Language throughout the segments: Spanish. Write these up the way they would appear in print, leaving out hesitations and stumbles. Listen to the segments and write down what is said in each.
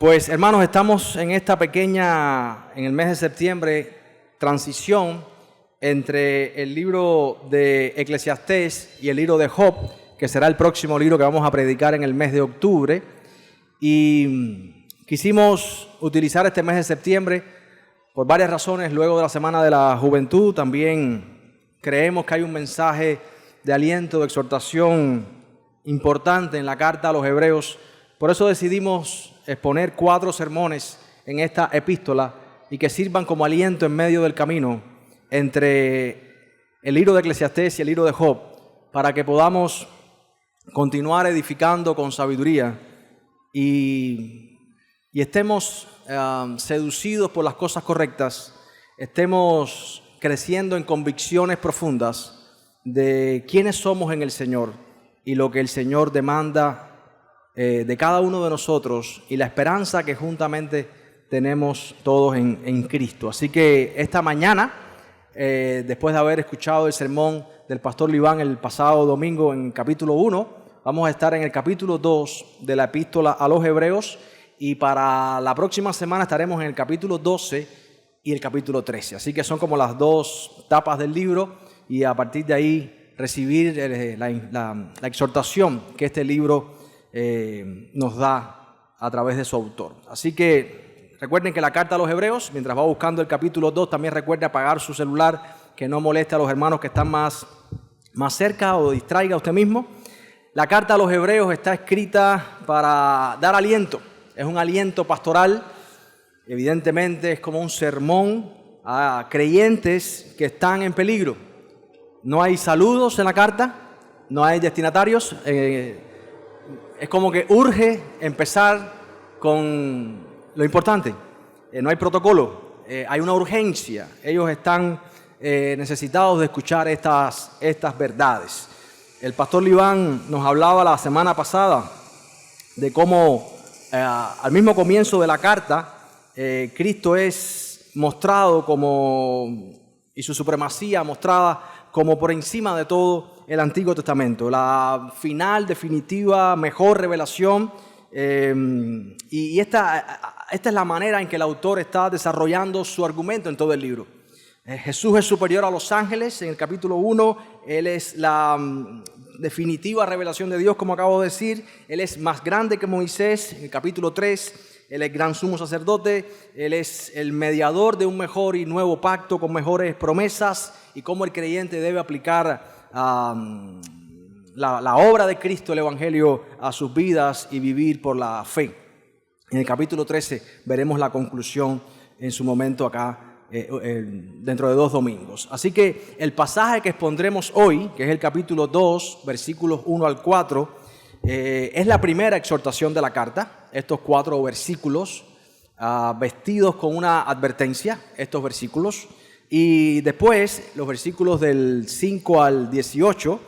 Pues hermanos, estamos en esta en el mes de septiembre, transición entre el libro de Eclesiastés y el libro de Job, que será el próximo libro que vamos a predicar en el mes de octubre. Y quisimos utilizar este mes de septiembre por varias razones. Luego de la Semana de la Juventud, también creemos que hay un mensaje de aliento, de exhortación importante en la carta a los Hebreos. Por eso decidimos exponer 4 sermones en esta epístola y que sirvan como aliento en medio del camino entre el libro de Eclesiastés y el libro de Job, para que podamos continuar edificando con sabiduría y estemos seducidos por las cosas correctas, estemos creciendo en convicciones profundas de quiénes somos en el Señor y lo que el Señor demanda de cada uno de nosotros y la esperanza que juntamente tenemos todos en Cristo. Así que esta mañana, después de haber escuchado el sermón del pastor Liván el pasado domingo en capítulo 1, vamos a estar en el capítulo 2 de la epístola a los Hebreos, y para la próxima semana estaremos en el capítulo 12 y el capítulo 13. Así que son como las 2 etapas del libro, y a partir de ahí recibir la exhortación que este libro nos da a través de su autor. Así que recuerden que la carta a los Hebreos, mientras va buscando el capítulo 2, también recuerde apagar su celular, que no moleste a los hermanos que están más cerca o distraiga a usted mismo. La carta a los Hebreos está escrita para dar aliento, es un aliento pastoral, evidentemente es como un sermón a creyentes que están en peligro. No hay saludos en la carta, no hay destinatarios, es como que urge empezar con lo importante. No hay protocolo, hay una urgencia. Ellos están necesitados de escuchar estas verdades. El pastor Liván nos hablaba la semana pasada de cómo al mismo comienzo de la carta Cristo es mostrado y su supremacía mostrada como por encima de todo el Antiguo Testamento, la final, definitiva, mejor revelación. Y esta es la manera en que el autor está desarrollando su argumento en todo el libro. Jesús es superior a los ángeles. En el capítulo 1, Él es la definitiva revelación de Dios, como acabo de decir. Él es más grande que Moisés. En el capítulo 3, Él es gran sumo sacerdote. Él es el mediador de un mejor y nuevo pacto con mejores promesas, y cómo el creyente debe aplicar la obra de Cristo, el Evangelio, a sus vidas y vivir por la fe. En el capítulo 13 veremos la conclusión en su momento acá, dentro de 2 domingos. Así que el pasaje que expondremos hoy, que es el capítulo 2, versículos 1 al 4, es la primera exhortación de la carta. Estos 4 versículos, vestidos con una advertencia, estos versículos. Y después, los versículos del 5 al 18,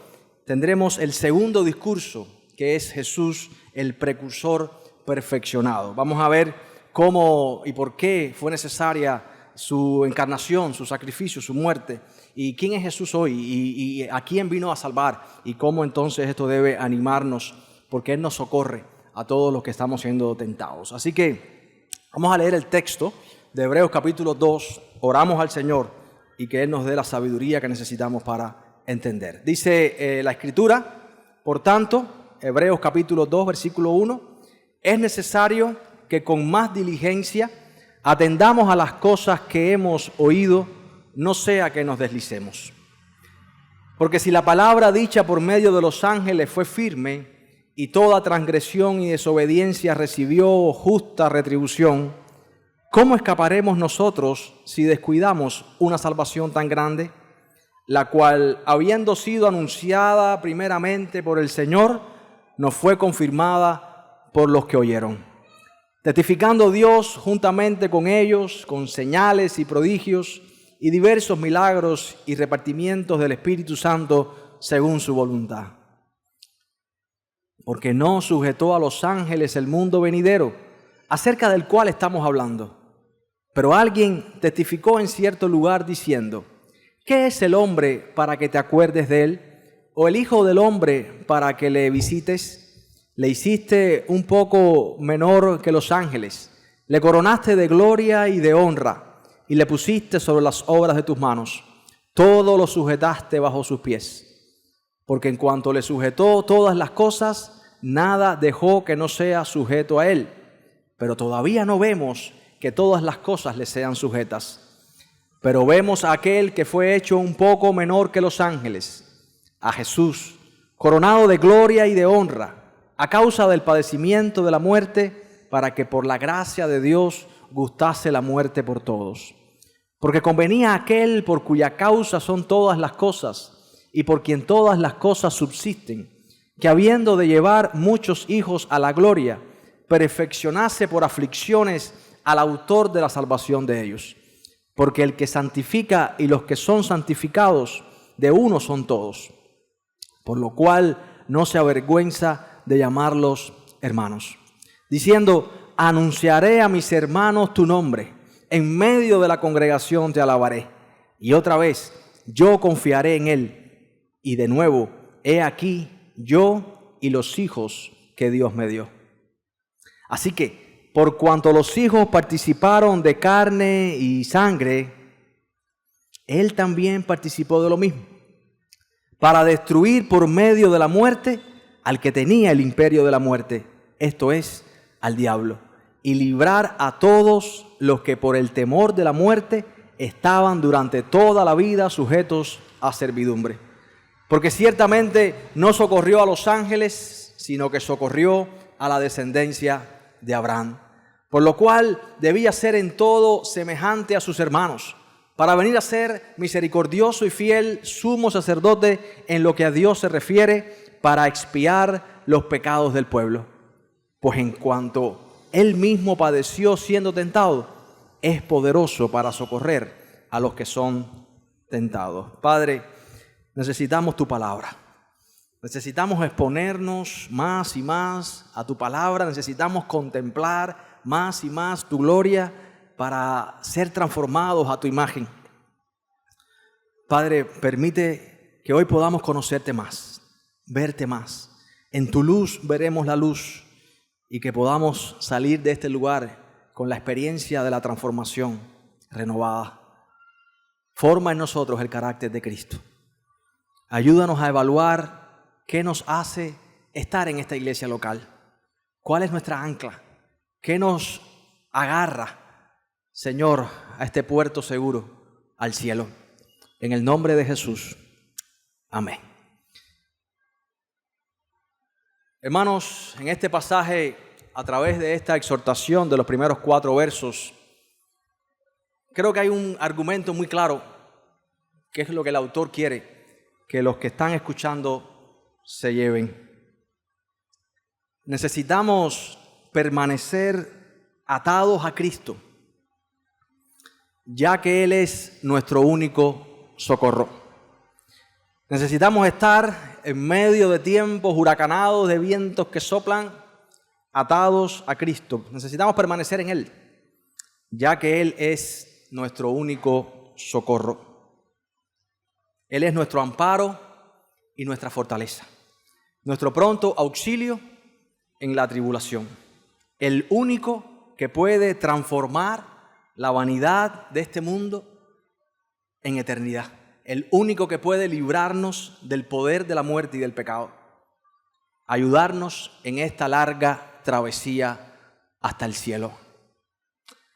tendremos el segundo discurso, que es Jesús, el precursor perfeccionado. Vamos a ver cómo y por qué fue necesaria su encarnación, su sacrificio, su muerte, y quién es Jesús hoy, y a quién vino a salvar, y cómo entonces esto debe animarnos, porque Él nos socorre a todos los que estamos siendo tentados. Así que vamos a leer el texto de Hebreos capítulo 2, oramos al Señor y que Él nos dé la sabiduría que necesitamos para entender. Dice la Escritura, por tanto, Hebreos capítulo 2, versículo 1, es necesario que con más diligencia atendamos a las cosas que hemos oído, no sea que nos deslicemos. Porque si la palabra dicha por medio de los ángeles fue firme, y toda transgresión y desobediencia recibió justa retribución, ¿cómo escaparemos nosotros si descuidamos una salvación tan grande, la cual, habiendo sido anunciada primeramente por el Señor, nos fue confirmada por los que oyeron? Testificando Dios juntamente con ellos, con señales y prodigios y diversos milagros y repartimientos del Espíritu Santo según su voluntad. Porque no sujetó a los ángeles el mundo venidero, acerca del cual estamos hablando. Pero alguien testificó en cierto lugar diciendo, ¿qué es el hombre para que te acuerdes de él? ¿O el hijo del hombre para que le visites? Le hiciste un poco menor que los ángeles. Le coronaste de gloria y de honra y le pusiste sobre las obras de tus manos. Todo lo sujetaste bajo sus pies. Porque en cuanto le sujetó todas las cosas, nada dejó que no sea sujeto a él. Pero todavía no vemos que todas las cosas le sean sujetas. Pero vemos a aquel que fue hecho un poco menor que los ángeles, a Jesús, coronado de gloria y de honra, a causa del padecimiento de la muerte, para que por la gracia de Dios gustase la muerte por todos. Porque convenía a aquel por cuya causa son todas las cosas, y por quien todas las cosas subsisten, que habiendo de llevar muchos hijos a la gloria, perfeccionase por aflicciones al autor de la salvación de ellos. Porque el que santifica y los que son santificados, de uno son todos. Por lo cual no se avergüenza de llamarlos hermanos, diciendo: anunciaré a mis hermanos tu nombre, en medio de la congregación te alabaré. Y otra vez, yo confiaré en él. Y de nuevo, he aquí yo y los hijos que Dios me dio. Así que, por cuanto los hijos participaron de carne y sangre, él también participó de lo mismo, para destruir por medio de la muerte al que tenía el imperio de la muerte, esto es, al diablo, y librar a todos los que por el temor de la muerte estaban durante toda la vida sujetos a servidumbre. Porque ciertamente no socorrió a los ángeles, sino que socorrió a la descendencia de Abraham. Por lo cual debía ser en todo semejante a sus hermanos, para venir a ser misericordioso y fiel sumo sacerdote en lo que a Dios se refiere, para expiar los pecados del pueblo. Pues en cuanto él mismo padeció siendo tentado, es poderoso para socorrer a los que son tentados. Padre, necesitamos tu palabra. Necesitamos exponernos más y más a tu palabra. Necesitamos contemplar más y más tu gloria para ser transformados a tu imagen. Padre, permite que hoy podamos conocerte más, verte más. En tu luz veremos la luz y que podamos salir de este lugar con la experiencia de la transformación renovada. Forma en nosotros el carácter de Cristo. Ayúdanos a evaluar qué nos hace estar en esta iglesia local. ¿Cuál es nuestra ancla? ¿Qué nos agarra, Señor, a este puerto seguro, al cielo? En el nombre de Jesús. Amén. Hermanos, en este pasaje, a través de esta exhortación de los primeros 4 versos, creo que hay un argumento muy claro, que es lo que el autor quiere que los que están escuchando se lleven. Necesitamos permanecer atados a Cristo, ya que Él es nuestro único socorro. Necesitamos estar en medio de tiempos huracanados de vientos que soplan, atados a Cristo. Necesitamos permanecer en Él, ya que Él es nuestro único socorro. Él es nuestro amparo y nuestra fortaleza, nuestro pronto auxilio en la tribulación. El único que puede transformar la vanidad de este mundo en eternidad. El único que puede librarnos del poder de la muerte y del pecado. Ayudarnos en esta larga travesía hasta el cielo.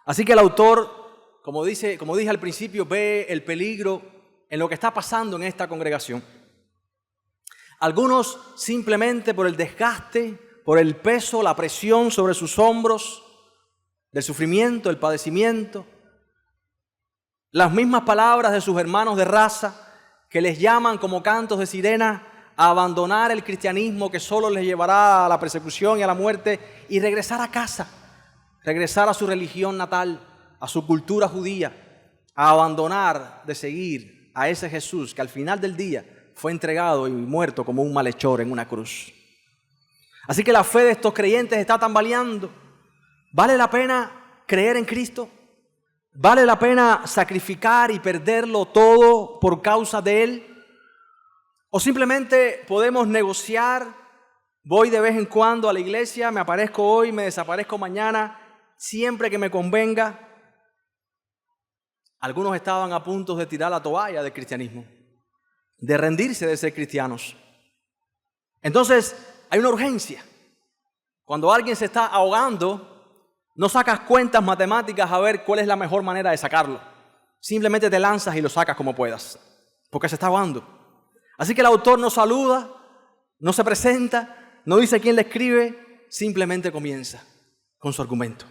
Así que el autor, como dije al principio, ve el peligro en lo que está pasando en esta congregación. Algunos simplemente por el desgaste, por el peso, la presión sobre sus hombros, del sufrimiento, el padecimiento, las mismas palabras de sus hermanos de raza que les llaman como cantos de sirena a abandonar el cristianismo que solo les llevará a la persecución y a la muerte y regresar a casa, regresar a su religión natal, a su cultura judía, a abandonar de seguir a ese Jesús que al final del día fue entregado y muerto como un malhechor en una cruz. Así que la fe de estos creyentes está tambaleando. ¿Vale la pena creer en Cristo? ¿Vale la pena sacrificar y perderlo todo por causa de Él? ¿O simplemente podemos negociar Voy de vez en cuando a la iglesia, me aparezco hoy, me desaparezco mañana, siempre que me convenga. Algunos estaban a punto de tirar la toalla del cristianismo, de rendirse de ser cristianos. Entonces, hay una urgencia. Cuando alguien se está ahogando, no sacas cuentas matemáticas a ver cuál es la mejor manera de sacarlo. Simplemente te lanzas y lo sacas como puedas, porque se está ahogando. Así que el autor no saluda, no se presenta, no dice quién le escribe, simplemente comienza con su argumento.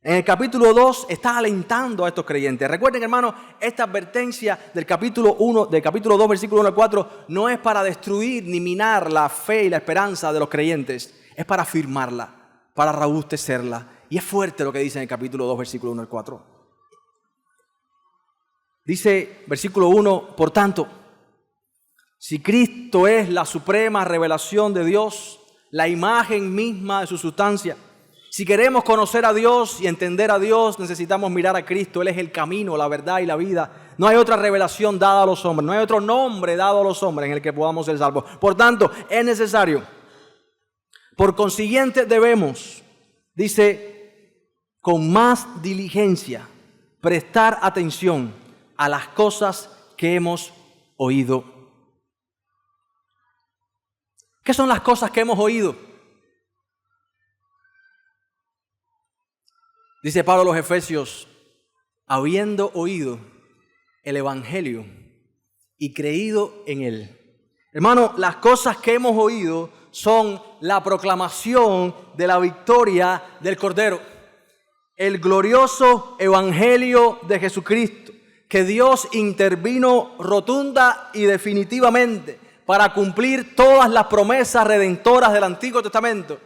En el capítulo 2 está alentando a estos creyentes. Recuerden, hermanos, esta advertencia del capítulo 2, versículo 1 al 4, no es para destruir ni minar la fe y la esperanza de los creyentes. Es para afirmarla, para robustecerla. Y es fuerte lo que dice en el capítulo 2, versículo 1 al 4. Dice, versículo 1, por tanto, si Cristo es la suprema revelación de Dios, la imagen misma de su sustancia, si queremos conocer a Dios y entender a Dios, necesitamos mirar a Cristo. Él es el camino, la verdad y la vida. No hay otra revelación dada a los hombres, no hay otro nombre dado a los hombres en el que podamos ser salvos. Por tanto, es necesario. Por consiguiente, debemos, dice, con más diligencia, prestar atención a las cosas que hemos oído. ¿Qué son las cosas que hemos oído? Dice Pablo a los Efesios, habiendo oído el Evangelio y creído en él. Hermano, las cosas que hemos oído son la proclamación de la victoria del Cordero. El glorioso Evangelio de Jesucristo, que Dios intervino rotunda y definitivamente para cumplir todas las promesas redentoras del Antiguo Testamento,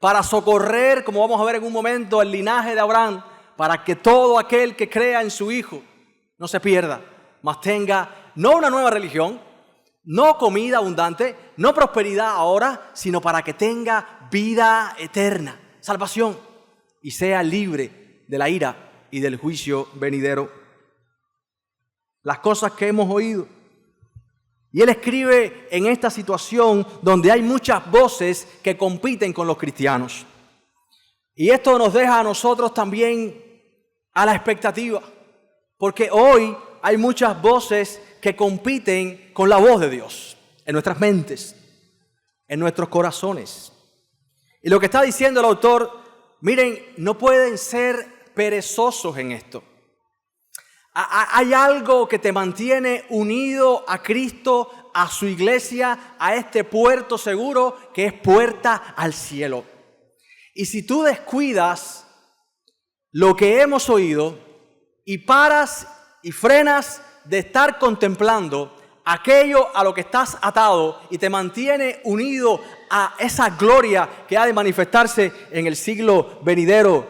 para socorrer, como vamos a ver en un momento, el linaje de Abraham, para que todo aquel que crea en su Hijo no se pierda, mas tenga no una nueva religión, no comida abundante, no prosperidad ahora, sino para que tenga vida eterna, salvación, y sea libre de la ira y del juicio venidero. Las cosas que hemos oído. Y él escribe en esta situación donde hay muchas voces que compiten con los cristianos. Y esto nos deja a nosotros también a la expectativa, porque hoy hay muchas voces que compiten con la voz de Dios en nuestras mentes, en nuestros corazones. Y lo que está diciendo el autor, miren, no pueden ser perezosos en esto. Hay algo que te mantiene unido a Cristo, a su iglesia, a este puerto seguro que es puerta al cielo. Y si tú descuidas lo que hemos oído y paras y frenas de estar contemplando aquello a lo que estás atado y te mantiene unido a esa gloria que ha de manifestarse en el siglo venidero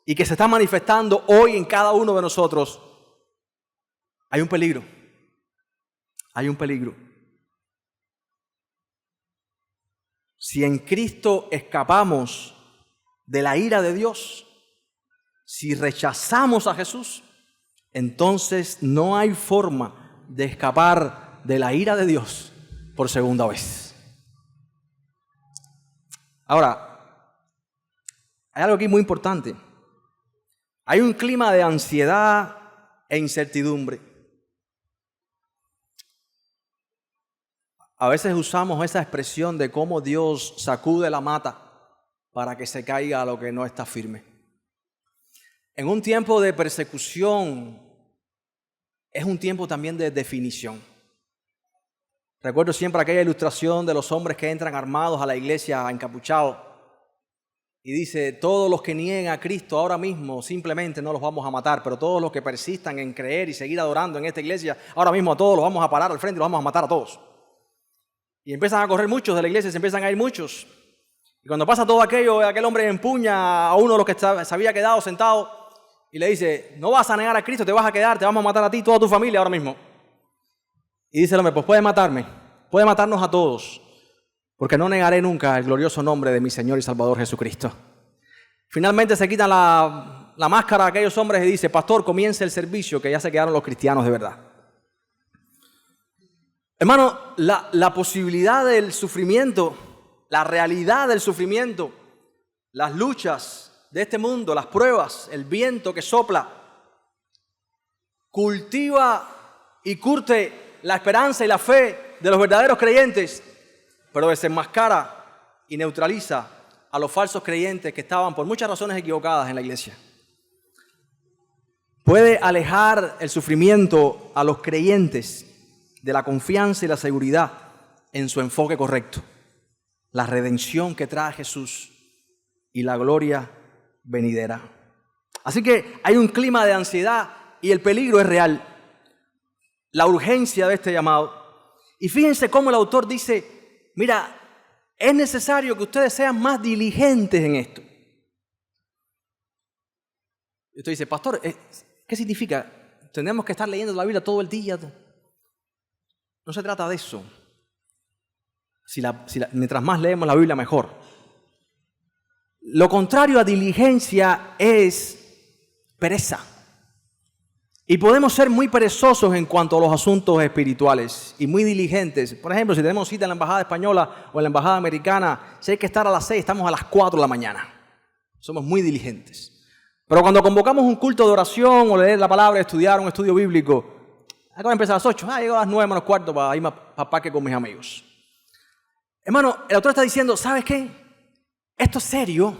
y que se está manifestando hoy en cada uno de nosotros, hay un peligro. Hay un peligro. Si en Cristo escapamos de la ira de Dios, si rechazamos a Jesús, entonces no hay forma de escapar de la ira de Dios por segunda vez. Ahora, hay algo aquí muy importante. Hay un clima de ansiedad e incertidumbre. A veces usamos esa expresión de cómo Dios sacude la mata para que se caiga lo que no está firme. En un tiempo de persecución es un tiempo también de definición. Recuerdo siempre aquella ilustración de los hombres que entran armados a la iglesia encapuchados y dice, todos los que nieguen a Cristo ahora mismo simplemente no los vamos a matar, pero todos los que persistan en creer y seguir adorando en esta iglesia, ahora mismo a todos los vamos a parar al frente y los vamos a matar a todos. Y empiezan a correr muchos de la iglesia, se empiezan a ir muchos. Y cuando pasa todo aquello, aquel hombre empuña a uno de los que se había quedado sentado y le dice, no vas a negar a Cristo, te vas a quedar, te vamos a matar a ti y toda tu familia ahora mismo. Y dice el hombre, pues puede matarme, puede matarnos a todos, porque no negaré nunca el glorioso nombre de mi Señor y Salvador Jesucristo. Finalmente se quitan la máscara a aquellos hombres y dice, pastor, comience el servicio, que ya se quedaron los cristianos de verdad. Hermano, la posibilidad del sufrimiento, la realidad del sufrimiento, las luchas de este mundo, las pruebas, el viento que sopla, cultiva y curte la esperanza y la fe de los verdaderos creyentes, pero desenmascara y neutraliza a los falsos creyentes que estaban por muchas razones equivocadas en la iglesia. Puede alejar el sufrimiento a los creyentes de la confianza y la seguridad en su enfoque correcto, la redención que trae Jesús y la gloria venidera. Así que hay un clima de ansiedad y el peligro es real. La urgencia de este llamado. Y fíjense cómo el autor dice, mira, es necesario que ustedes sean más diligentes en esto. Y usted dice, pastor, ¿qué significa? ¿Tenemos que estar leyendo la Biblia todo el día? No se trata de eso. Mientras más leemos la Biblia, mejor. Lo contrario a diligencia es pereza. Y podemos ser muy perezosos en cuanto a los asuntos espirituales y muy diligentes. Por ejemplo, si tenemos cita en la embajada española o en la embajada americana, si hay que estar a las 6, estamos a las 4 de la mañana. Somos muy diligentes. Pero cuando convocamos un culto de oración o leer la palabra, estudiar un estudio bíblico, acabo de empezar a las 8, llego a las 9 menos cuarto para irme a parque con mis amigos. Hermano, el autor está diciendo, ¿sabes qué? Esto es serio.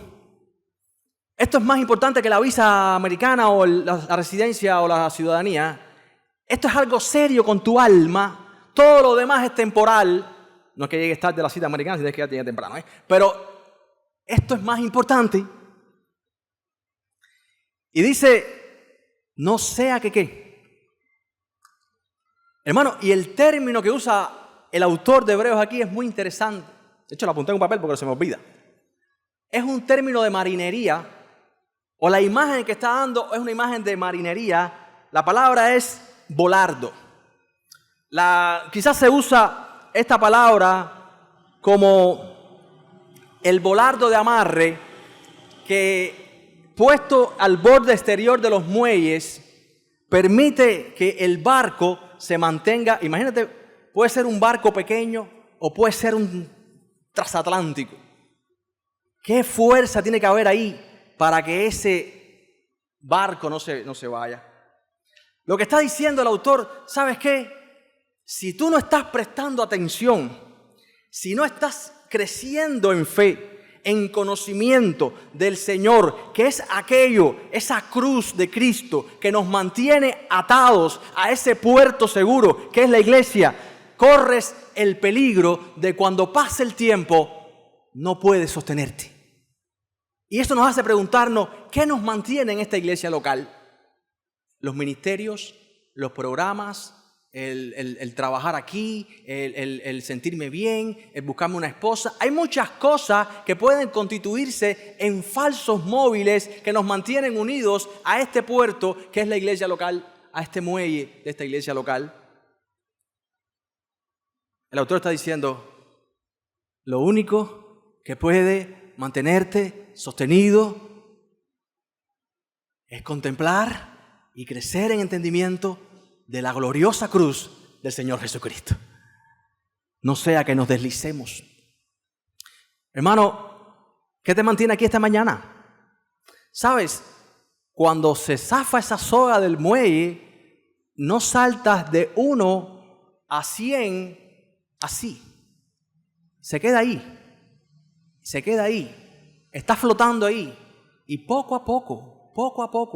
Esto es más importante que la visa americana o la residencia o la ciudadanía. Esto es algo serio con tu alma. Todo lo demás es temporal. No es que llegues tarde a la cita americana, si tienes que llegar temprano, Pero esto es más importante. Y dice, no sea que qué. Hermano, y el término que usa el autor de Hebreos aquí es muy interesante. De hecho, lo apunté en un papel porque se me olvida. Es un término de marinería, o la imagen que está dando es una imagen de marinería. La palabra es volardo. Quizás se usa esta palabra como el volardo de amarre que, puesto al borde exterior de los muelles, permite que el barco se mantenga. Imagínate, puede ser un barco pequeño o puede ser un transatlántico. ¿Qué fuerza tiene que haber ahí para que ese barco no se vaya? Lo que está diciendo el autor, ¿sabes qué? Si tú no estás prestando atención, si no estás creciendo en fe, en conocimiento del Señor, que es aquello, esa cruz de Cristo que nos mantiene atados a ese puerto seguro que es la iglesia, corres el peligro de cuando pase el tiempo no puedes sostenerte. Y eso nos hace preguntarnos, ¿qué nos mantiene en esta iglesia local? Los ministerios, los programas, el trabajar aquí, el sentirme bien, el buscarme una esposa. Hay muchas cosas que pueden constituirse en falsos móviles que nos mantienen unidos a este puerto que es la iglesia local, a este muelle de esta iglesia local. El autor está diciendo, lo único que puede mantenerte sostenido es contemplar y crecer en entendimiento de la gloriosa cruz del Señor Jesucristo. No sea que nos deslicemos. Hermano, ¿qué te mantiene aquí esta mañana? ¿Sabes? Cuando se zafa esa soga del muelle, no saltas de 1 a 100 así. Se queda ahí. Se queda ahí. Está flotando ahí. Y poco a poco,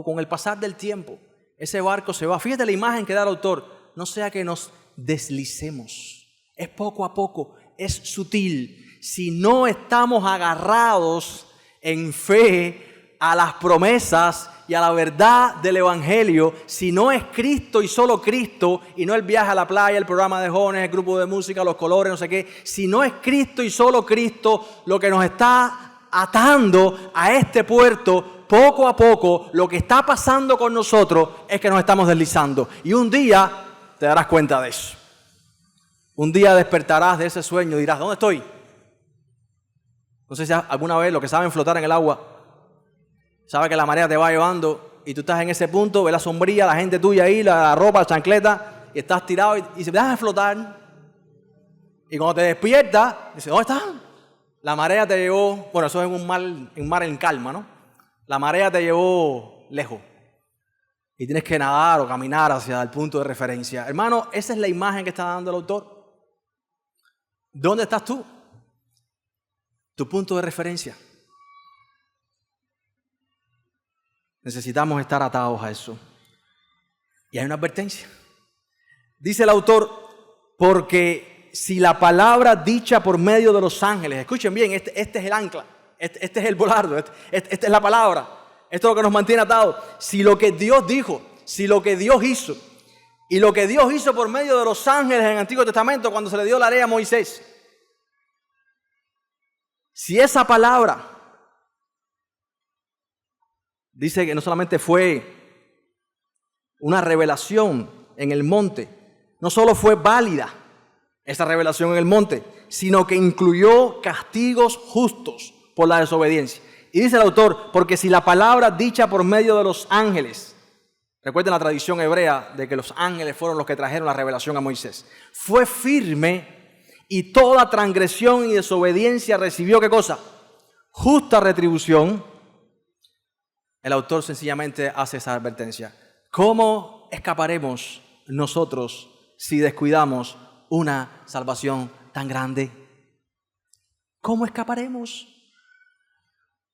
con el pasar del tiempo, ese barco se va. Fíjate la imagen que da el autor. No sea que nos deslicemos. Es poco a poco. Es sutil. Si no estamos agarrados en fe a las promesas y a la verdad del Evangelio, si no es Cristo y solo Cristo, y no el viaje a la playa, el programa de jóvenes, el grupo de música, los colores, no sé qué, si no es Cristo y solo Cristo lo que nos está atando a este puerto, poco a poco lo que está pasando con nosotros es que nos estamos deslizando. Y un día te darás cuenta de eso. Un día despertarás de ese sueño y dirás, ¿dónde estoy? No sé si alguna vez los que saben flotar en el agua, sabe que la marea te va llevando y tú estás en ese punto, ves la sombrilla, la gente tuya ahí, la ropa, la chancleta, y estás tirado y se dejas de flotar. Y cuando te despiertas, dices, ¿dónde está? la marea te llevó, bueno, eso es un mar en calma, ¿no? La marea te llevó lejos y tienes que nadar o caminar hacia el punto de referencia. Hermano, esa es la imagen que está dando el autor. ¿Dónde estás tú? Tu punto de referencia. Necesitamos estar atados a eso. Y hay una advertencia. Dice el autor, porque si la palabra dicha por medio de los ángeles, escuchen bien, este es el ancla, este es el volardo, esta es la palabra, esto es lo que nos mantiene atados. Si lo que Dios dijo, si lo que Dios hizo, y lo que Dios hizo por medio de los ángeles en el Antiguo Testamento cuando se le dio la ley a Moisés, si esa palabra dice que no solamente fue una revelación en el monte, no solo fue válida esa revelación en el monte, sino que incluyó castigos justos por la desobediencia. Y dice el autor, porque si la palabra dicha por medio de los ángeles, recuerden la tradición hebrea de que los ángeles fueron los que trajeron la revelación a Moisés, fue firme y toda transgresión y desobediencia recibió, ¿qué cosa? Justa retribución. El autor sencillamente hace esa advertencia. ¿Cómo escaparemos nosotros si descuidamos una salvación tan grande? ¿Cómo escaparemos?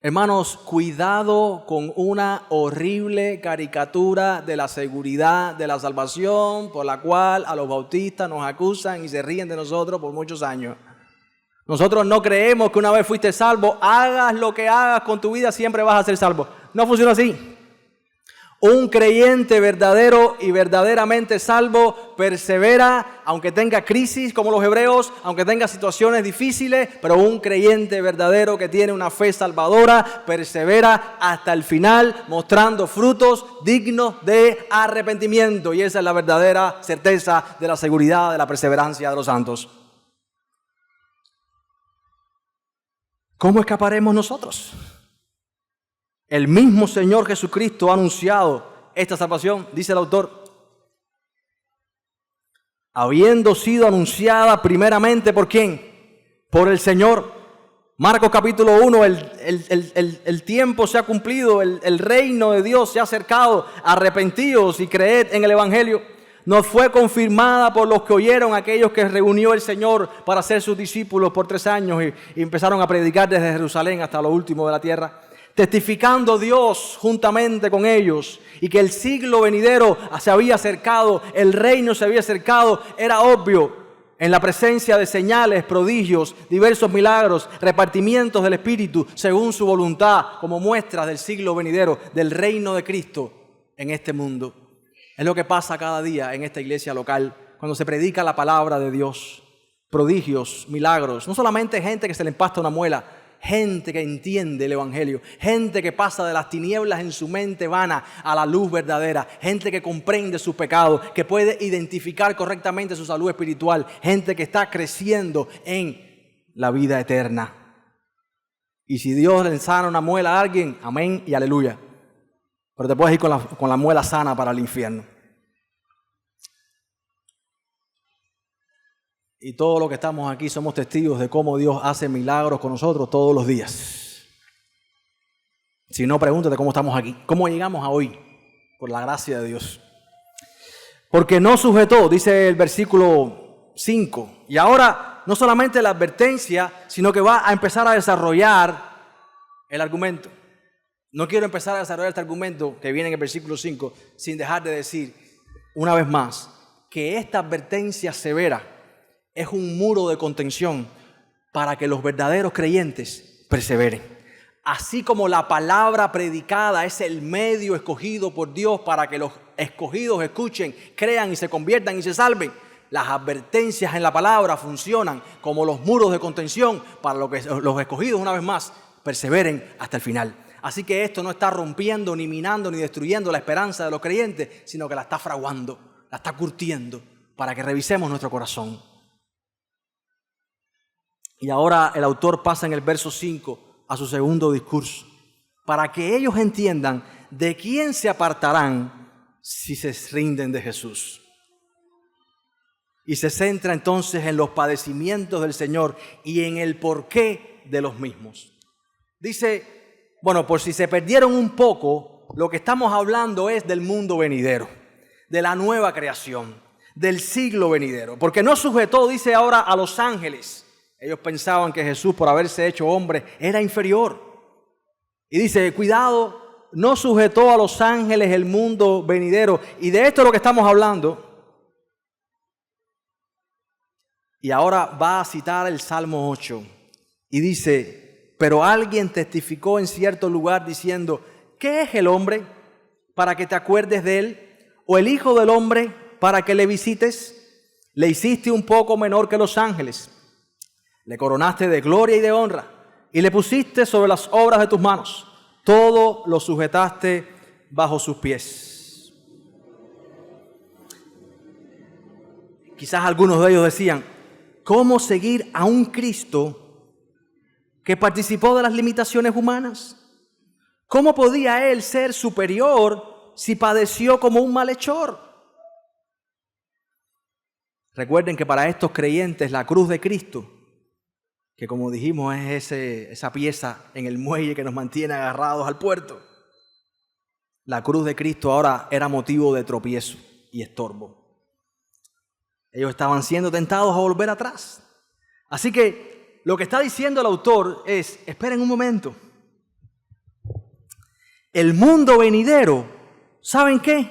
Hermanos, cuidado con una horrible caricatura de la seguridad de la salvación por la cual a los bautistas nos acusan y se ríen de nosotros por muchos años. Nosotros no creemos que una vez fuiste salvo, hagas lo que hagas con tu vida, siempre vas a ser salvo. No funciona así. Un creyente verdadero y verdaderamente salvo persevera, aunque tenga crisis como los hebreos, aunque tenga situaciones difíciles, pero un creyente verdadero que tiene una fe salvadora persevera hasta el final, mostrando frutos dignos de arrepentimiento. Y esa es la verdadera certeza de la seguridad de la perseverancia de los santos. ¿Cómo escaparemos nosotros? El mismo Señor Jesucristo ha anunciado esta salvación, dice el autor, habiendo sido anunciada primeramente ¿por quién? Por el Señor. Marcos capítulo 1, el tiempo se ha cumplido, el reino de Dios se ha acercado, arrepentíos y creed en el Evangelio. Nos fue confirmada por los que oyeron, aquellos que reunió el Señor para ser sus discípulos por 3 años y empezaron a predicar desde Jerusalén hasta lo último de la tierra. Testificando Dios juntamente con ellos y que el siglo venidero se había acercado, el reino se había acercado, era obvio en la presencia de señales, prodigios, diversos milagros, repartimientos del Espíritu según su voluntad, como muestras del siglo venidero, del reino de Cristo en este mundo. Es lo que pasa cada día en esta iglesia local cuando se predica la palabra de Dios. Prodigios, milagros, no solamente gente que se le empasta una muela, gente que entiende el Evangelio, gente que pasa de las tinieblas en su mente vana a la luz verdadera, gente que comprende sus pecados, que puede identificar correctamente su salud espiritual, gente que está creciendo en la vida eterna. Y si Dios le sana una muela a alguien, amén y aleluya. Pero te puedes ir con la muela sana para el infierno. Y todos los que estamos aquí somos testigos de cómo Dios hace milagros con nosotros todos los días. Si no, pregúntate cómo estamos aquí. ¿Cómo llegamos a hoy? Por la gracia de Dios. Porque no sujetó, dice el versículo 5. Y ahora no solamente la advertencia, sino que va a empezar a desarrollar el argumento. No quiero empezar a desarrollar este argumento que viene en el versículo 5 sin dejar de decir una vez más que esta advertencia severa es un muro de contención para que los verdaderos creyentes perseveren. Así como la palabra predicada es el medio escogido por Dios para que los escogidos escuchen, crean y se conviertan y se salven, las advertencias en la palabra funcionan como los muros de contención para que los escogidos, una vez más, perseveren hasta el final. Así que esto no está rompiendo, ni minando, ni destruyendo la esperanza de los creyentes, sino que la está fraguando, la está curtiendo para que revisemos nuestro corazón. Y ahora el autor pasa en el verso 5 a su segundo discurso, para que ellos entiendan de quién se apartarán si se rinden de Jesús. Y se centra entonces en los padecimientos del Señor y en el por qué de los mismos. Dice, bueno, por si se perdieron un poco, lo que estamos hablando es del mundo venidero, de la nueva creación, del siglo venidero. Porque no sujetó, dice ahora, a los ángeles. Ellos pensaban que Jesús, por haberse hecho hombre, era inferior. Y dice, cuidado, no sujetó a los ángeles el mundo venidero. Y de esto es lo que estamos hablando. Y ahora va a citar el Salmo 8 y dice, pero alguien testificó en cierto lugar diciendo, ¿qué es el hombre para que te acuerdes de él? ¿O el hijo del hombre para que le visites? Le hiciste un poco menor que los ángeles, le coronaste de gloria y de honra y le pusiste sobre las obras de tus manos. Todo lo sujetaste bajo sus pies. Quizás algunos de ellos decían, ¿cómo seguir a un Cristo que participó de las limitaciones humanas? ¿Cómo podía Él ser superior si padeció como un malhechor? Recuerden que para estos creyentes la cruz de Cristo, que como dijimos es esa pieza en el muelle que nos mantiene agarrados al puerto, la cruz de Cristo ahora era motivo de tropiezo y estorbo. Ellos estaban siendo tentados a volver atrás. Así que lo que está diciendo el autor es, esperen un momento. El mundo venidero, ¿saben qué?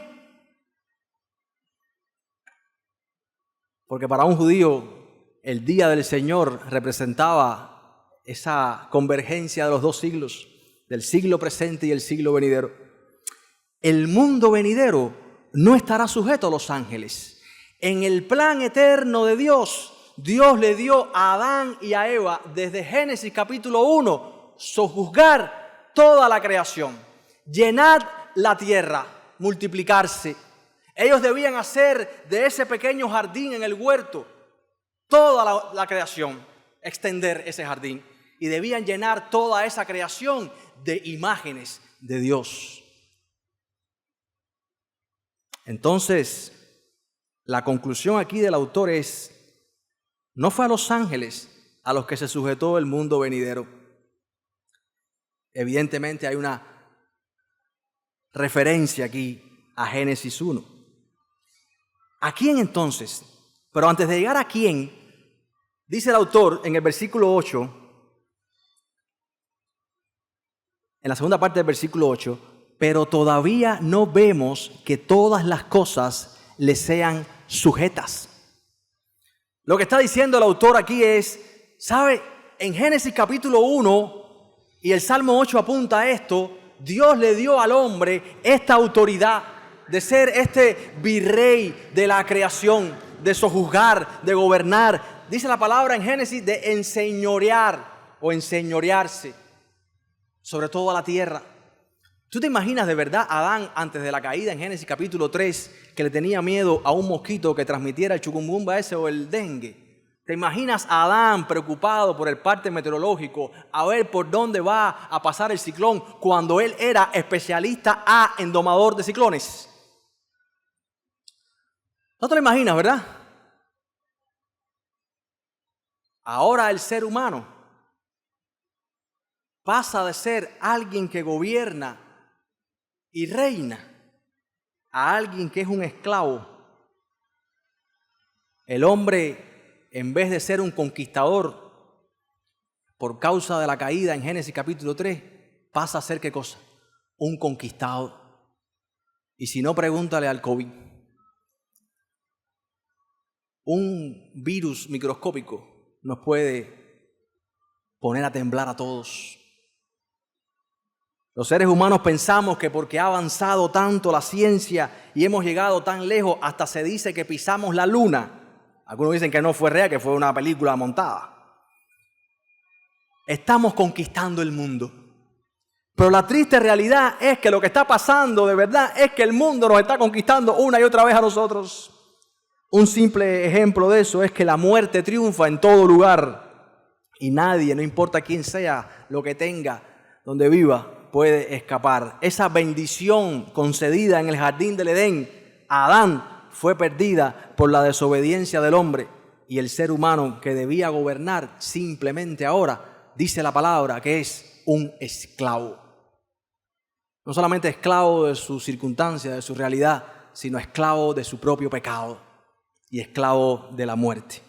Porque para un judío el día del Señor representaba esa convergencia de los dos siglos, del siglo presente y el siglo venidero. El mundo venidero no estará sujeto a los ángeles. En el plan eterno de Dios, Dios le dio a Adán y a Eva, desde Génesis capítulo 1, sojuzgar toda la creación. Llenad la tierra, multiplicarse. Ellos debían hacer de ese pequeño jardín en el huerto toda la creación, extender ese jardín. Y debían llenar toda esa creación de imágenes de Dios. Entonces, la conclusión aquí del autor es, no fue a los ángeles a los que se sujetó el mundo venidero. Evidentemente hay una referencia aquí a Génesis 1. ¿A quién entonces? Pero antes de llegar a quién, dice el autor en el versículo 8, en la segunda parte del versículo 8, pero todavía no vemos que todas las cosas le sean sujetas. Lo que está diciendo el autor aquí es, ¿sabe? En Génesis capítulo 1, y el Salmo 8 apunta a esto, Dios le dio al hombre esta autoridad de ser este virrey de la creación, de sojuzgar, de gobernar. Dice la palabra en Génesis de enseñorear o enseñorearse sobre toda la tierra. ¿Tú te imaginas de verdad a Adán antes de la caída en Génesis capítulo 3 que le tenía miedo a un mosquito que transmitiera el chucumbumba ese o el dengue? ¿Te imaginas a Adán preocupado por el parte meteorológico a ver por dónde va a pasar el ciclón cuando él era especialista en domador de ciclones? No te lo imaginas, ¿verdad? Ahora el ser humano pasa de ser alguien que gobierna y reina a alguien que es un esclavo. El hombre, en vez de ser un conquistador por causa de la caída en Génesis capítulo 3, pasa a ser ¿qué cosa? Un conquistado. Y si no, pregúntale al COVID. Un virus microscópico nos puede poner a temblar a todos. Los seres humanos pensamos que porque ha avanzado tanto la ciencia y hemos llegado tan lejos, hasta se dice que pisamos la luna. Algunos dicen que no fue real, que fue una película montada. Estamos conquistando el mundo. Pero la triste realidad es que lo que está pasando de verdad es que el mundo nos está conquistando una y otra vez a nosotros. Un simple ejemplo de eso es que la muerte triunfa en todo lugar y nadie, no importa quién sea, lo que tenga, donde viva, puede escapar. Esa bendición concedida en el jardín del Edén a Adán fue perdida por la desobediencia del hombre y el ser humano que debía gobernar simplemente ahora dice la palabra que es un esclavo. No solamente esclavo de su circunstancia, de su realidad, sino esclavo de su propio pecado y esclavo de la muerte.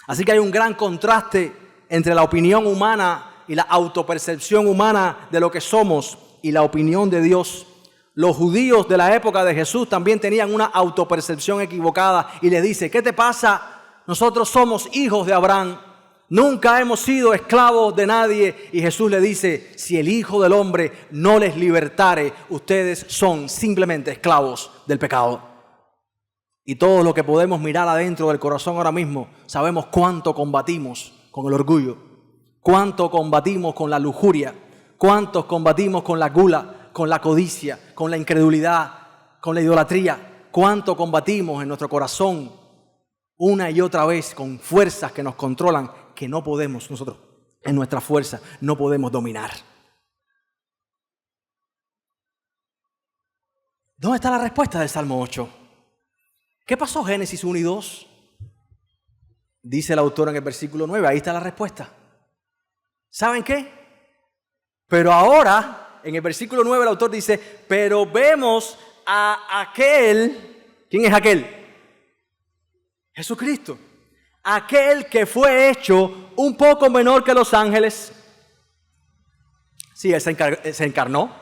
Así que hay un gran contraste entre la opinión humana y la autopercepción humana de lo que somos y la opinión de Dios. Los judíos de la época de Jesús también tenían una autopercepción equivocada y le dice, ¿qué te pasa? Nosotros somos hijos de Abraham, nunca hemos sido esclavos de nadie. Y Jesús le dice, si el Hijo del Hombre no les libertare, ustedes son simplemente esclavos del pecado. Y todo lo que podemos mirar adentro del corazón ahora mismo, sabemos cuánto combatimos con el orgullo, cuánto combatimos con la lujuria, cuántos combatimos con la gula, con la codicia, con la incredulidad, con la idolatría, cuánto combatimos en nuestro corazón una y otra vez con fuerzas que nos controlan, que no podemos nosotros, en nuestra fuerza, no podemos dominar. ¿Dónde está la respuesta del Salmo 8? ¿Qué pasó Génesis 1 y 2? Dice el autor en el versículo 9, ahí está la respuesta. ¿Saben qué? Pero ahora, en el versículo 9 el autor dice, pero vemos a aquel, ¿quién es aquel? Jesucristo. Aquel que fue hecho un poco menor que los ángeles. Sí, Él se encarnó.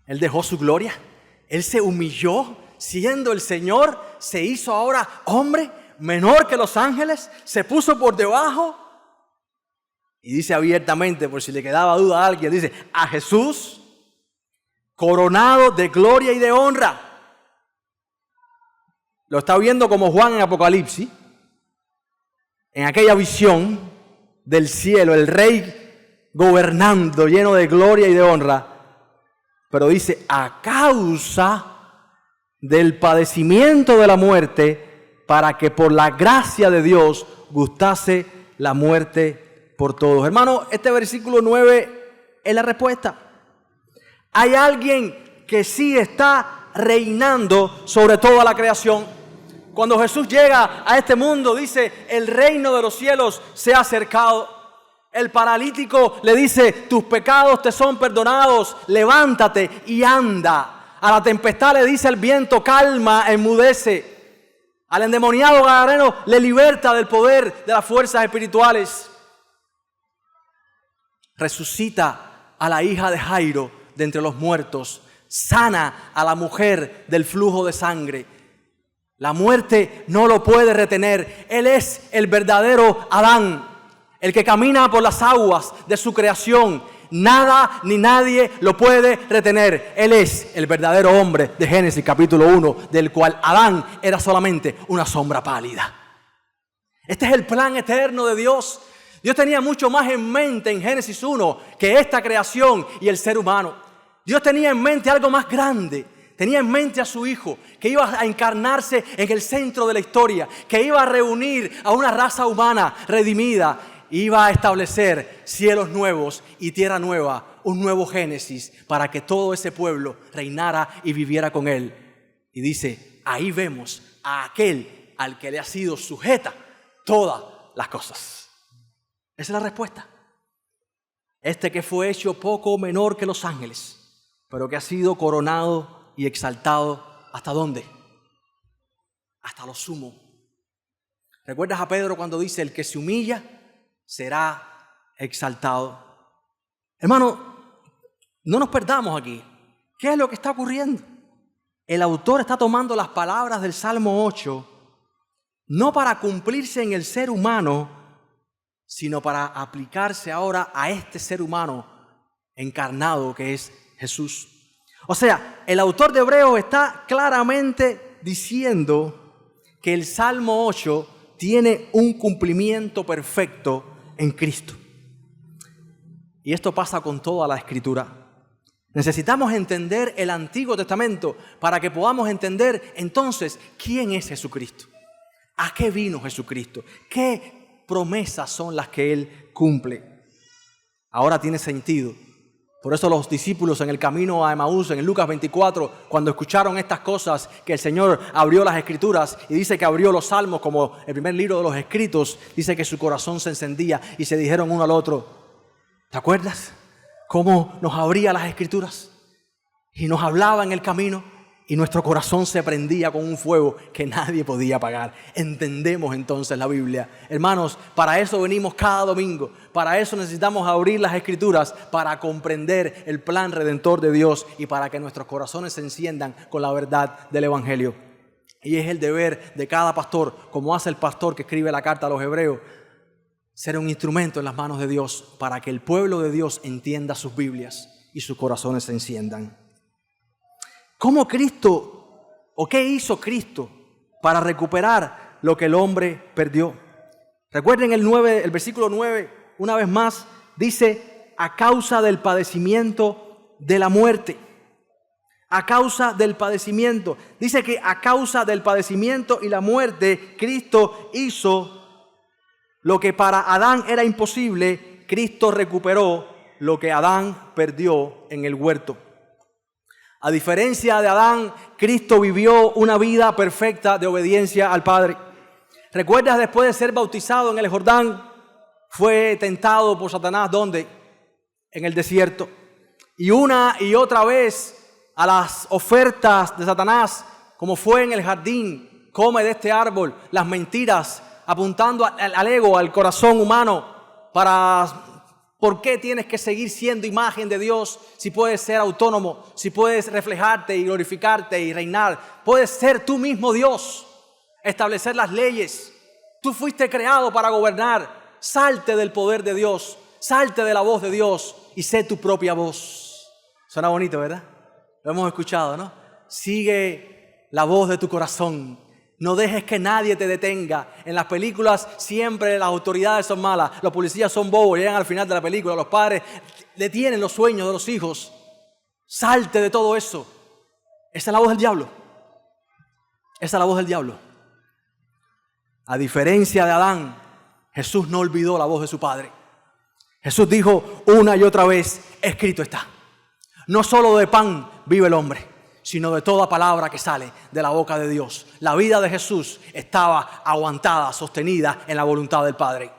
Él dejó su gloria. Él se humilló siendo el Señor. Se hizo ahora hombre menor que los ángeles. Se puso por debajo. Y dice abiertamente, por si le quedaba duda a alguien, dice, a Jesús coronado de gloria y de honra. Lo está viendo como Juan en Apocalipsis. En aquella visión del cielo, el rey gobernando, lleno de gloria y de honra. Pero dice, a causa del padecimiento de la muerte, para que por la gracia de Dios gustase la muerte por todos. Hermano, este versículo 9 es la respuesta. Hay alguien que sí está reinando sobre toda la creación. Cuando Jesús llega a este mundo, dice, el reino de los cielos se ha acercado. El paralítico le dice, tus pecados te son perdonados, levántate y anda. A la tempestad le dice el viento, calma, enmudece. Al endemoniado gadareno le liberta del poder de las fuerzas espirituales. Resucita a la hija de Jairo de entre los muertos. Sana a la mujer del flujo de sangre. La muerte no lo puede retener. Él es el verdadero Adán, el que camina por las aguas de su creación. Nada ni nadie lo puede retener. Él es el verdadero hombre de Génesis capítulo 1, del cual Adán era solamente una sombra pálida. Este es el plan eterno de Dios. Dios tenía mucho más en mente en Génesis 1 que esta creación y el ser humano. Dios tenía en mente algo más grande. Tenía en mente a su Hijo, que iba a encarnarse en el centro de la historia, que iba a reunir a una raza humana redimida, iba a establecer cielos nuevos y tierra nueva, un nuevo Génesis, para que todo ese pueblo reinara y viviera con Él. Y dice, ahí vemos a aquel al que le ha sido sujeta todas las cosas. Esa es la respuesta. Este que fue hecho poco menor que los ángeles, pero que ha sido coronado y exaltado, ¿hasta dónde? Hasta lo sumo. ¿Recuerdas a Pedro cuando dice, el que se humilla será exaltado? Hermano, no nos perdamos aquí. ¿Qué es lo que está ocurriendo? El autor está tomando las palabras del Salmo 8, no para cumplirse en el ser humano, sino para aplicarse ahora a este ser humano encarnado que es Jesús. O sea, el autor de Hebreos está claramente diciendo que el Salmo 8 tiene un cumplimiento perfecto en Cristo. Y esto pasa con toda la Escritura. Necesitamos entender el Antiguo Testamento para que podamos entender entonces quién es Jesucristo. ¿A qué vino Jesucristo? ¿Qué promesas son las que Él cumple? Ahora tiene sentido. Por eso los discípulos en el camino a Emaús, en Lucas 24, cuando escucharon estas cosas, que el Señor abrió las Escrituras y dice que abrió los Salmos como el primer libro de los escritos, dice que su corazón se encendía y se dijeron uno al otro, ¿Te acuerdas? Cómo nos abría las Escrituras y nos hablaba en el camino y nuestro corazón se prendía con un fuego que nadie podía apagar. Entendemos entonces la Biblia. Hermanos, para eso venimos cada domingo. Para eso necesitamos abrir las Escrituras, para comprender el plan redentor de Dios y para que nuestros corazones se enciendan con la verdad del Evangelio. Y es el deber de cada pastor, como hace el pastor que escribe la carta a los Hebreos, ser un instrumento en las manos de Dios para que el pueblo de Dios entienda sus Biblias y sus corazones se enciendan. ¿Cómo Cristo o qué hizo Cristo para recuperar lo que el hombre perdió? Recuerden el versículo 9, una vez más, dice, a causa del padecimiento de la muerte. A causa del padecimiento. Dice que a causa del padecimiento y la muerte, Cristo hizo lo que para Adán era imposible. Cristo recuperó lo que Adán perdió en el huerto. A diferencia de Adán, Cristo vivió una vida perfecta de obediencia al Padre. ¿Recuerdas después de ser bautizado en el Jordán? Fue tentado por Satanás, ¿dónde? En el desierto. Y una y otra vez a las ofertas de Satanás, como fue en el jardín, come de este árbol, las mentiras, apuntando al ego, al corazón humano, ¿por qué tienes que seguir siendo imagen de Dios si puedes ser autónomo, si puedes reflejarte y glorificarte y reinar? Puedes ser tú mismo Dios, establecer las leyes. Tú fuiste creado para gobernar. Salte del poder de Dios, salte de la voz de Dios y sé tu propia voz. Suena bonito, ¿verdad? Lo hemos escuchado, ¿no? Sigue la voz de tu corazón. No dejes que nadie te detenga. En las películas siempre las autoridades son malas, los policías son bobos, llegan al final de la película, los padres detienen los sueños de los hijos. Salte de todo eso. Esa es la voz del diablo. Esa es la voz del diablo. A diferencia de Adán, Jesús no olvidó la voz de su Padre. Jesús dijo una y otra vez, escrito está. No solo de pan vive el hombre, sino de toda palabra que sale de la boca de Dios. La vida de Jesús estaba aguantada, sostenida en la voluntad del Padre.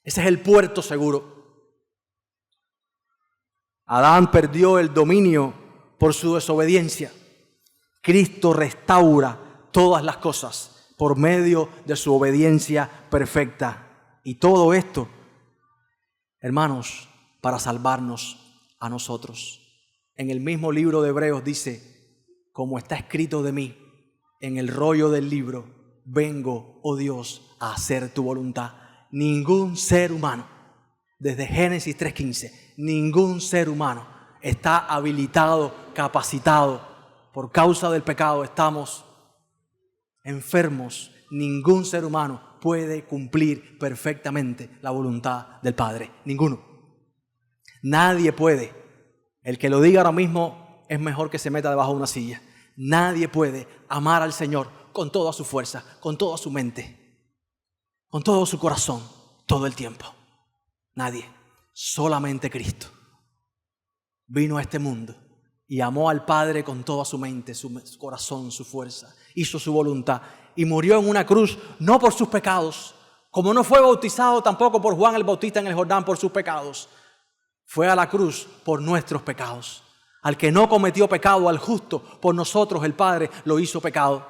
Ese es el puerto seguro. Adán perdió el dominio por su desobediencia. Cristo restaura todas las cosas por medio de su obediencia perfecta. Y todo esto, hermanos, para salvarnos a nosotros. En el mismo libro de Hebreos dice, como está escrito de mí, en el rollo del libro, vengo, oh Dios, a hacer tu voluntad. Ningún ser humano, desde Génesis 3:15, ningún ser humano está habilitado, capacitado. Por causa del pecado estamos enfermos. Ningún ser humano puede cumplir perfectamente la voluntad del Padre. Ninguno. Nadie puede. El que lo diga ahora mismo es mejor que se meta debajo de una silla. Nadie puede amar al Señor con toda su fuerza, con toda su mente, con todo su corazón, todo el tiempo. Nadie. Solamente Cristo vino a este mundo y amó al Padre con toda su mente, su corazón, su fuerza. Hizo su voluntad y murió en una cruz, no por sus pecados, como no fue bautizado tampoco por Juan el Bautista en el Jordán por sus pecados. Fue a la cruz por nuestros pecados. Al que no cometió pecado, al justo, por nosotros el Padre lo hizo pecado.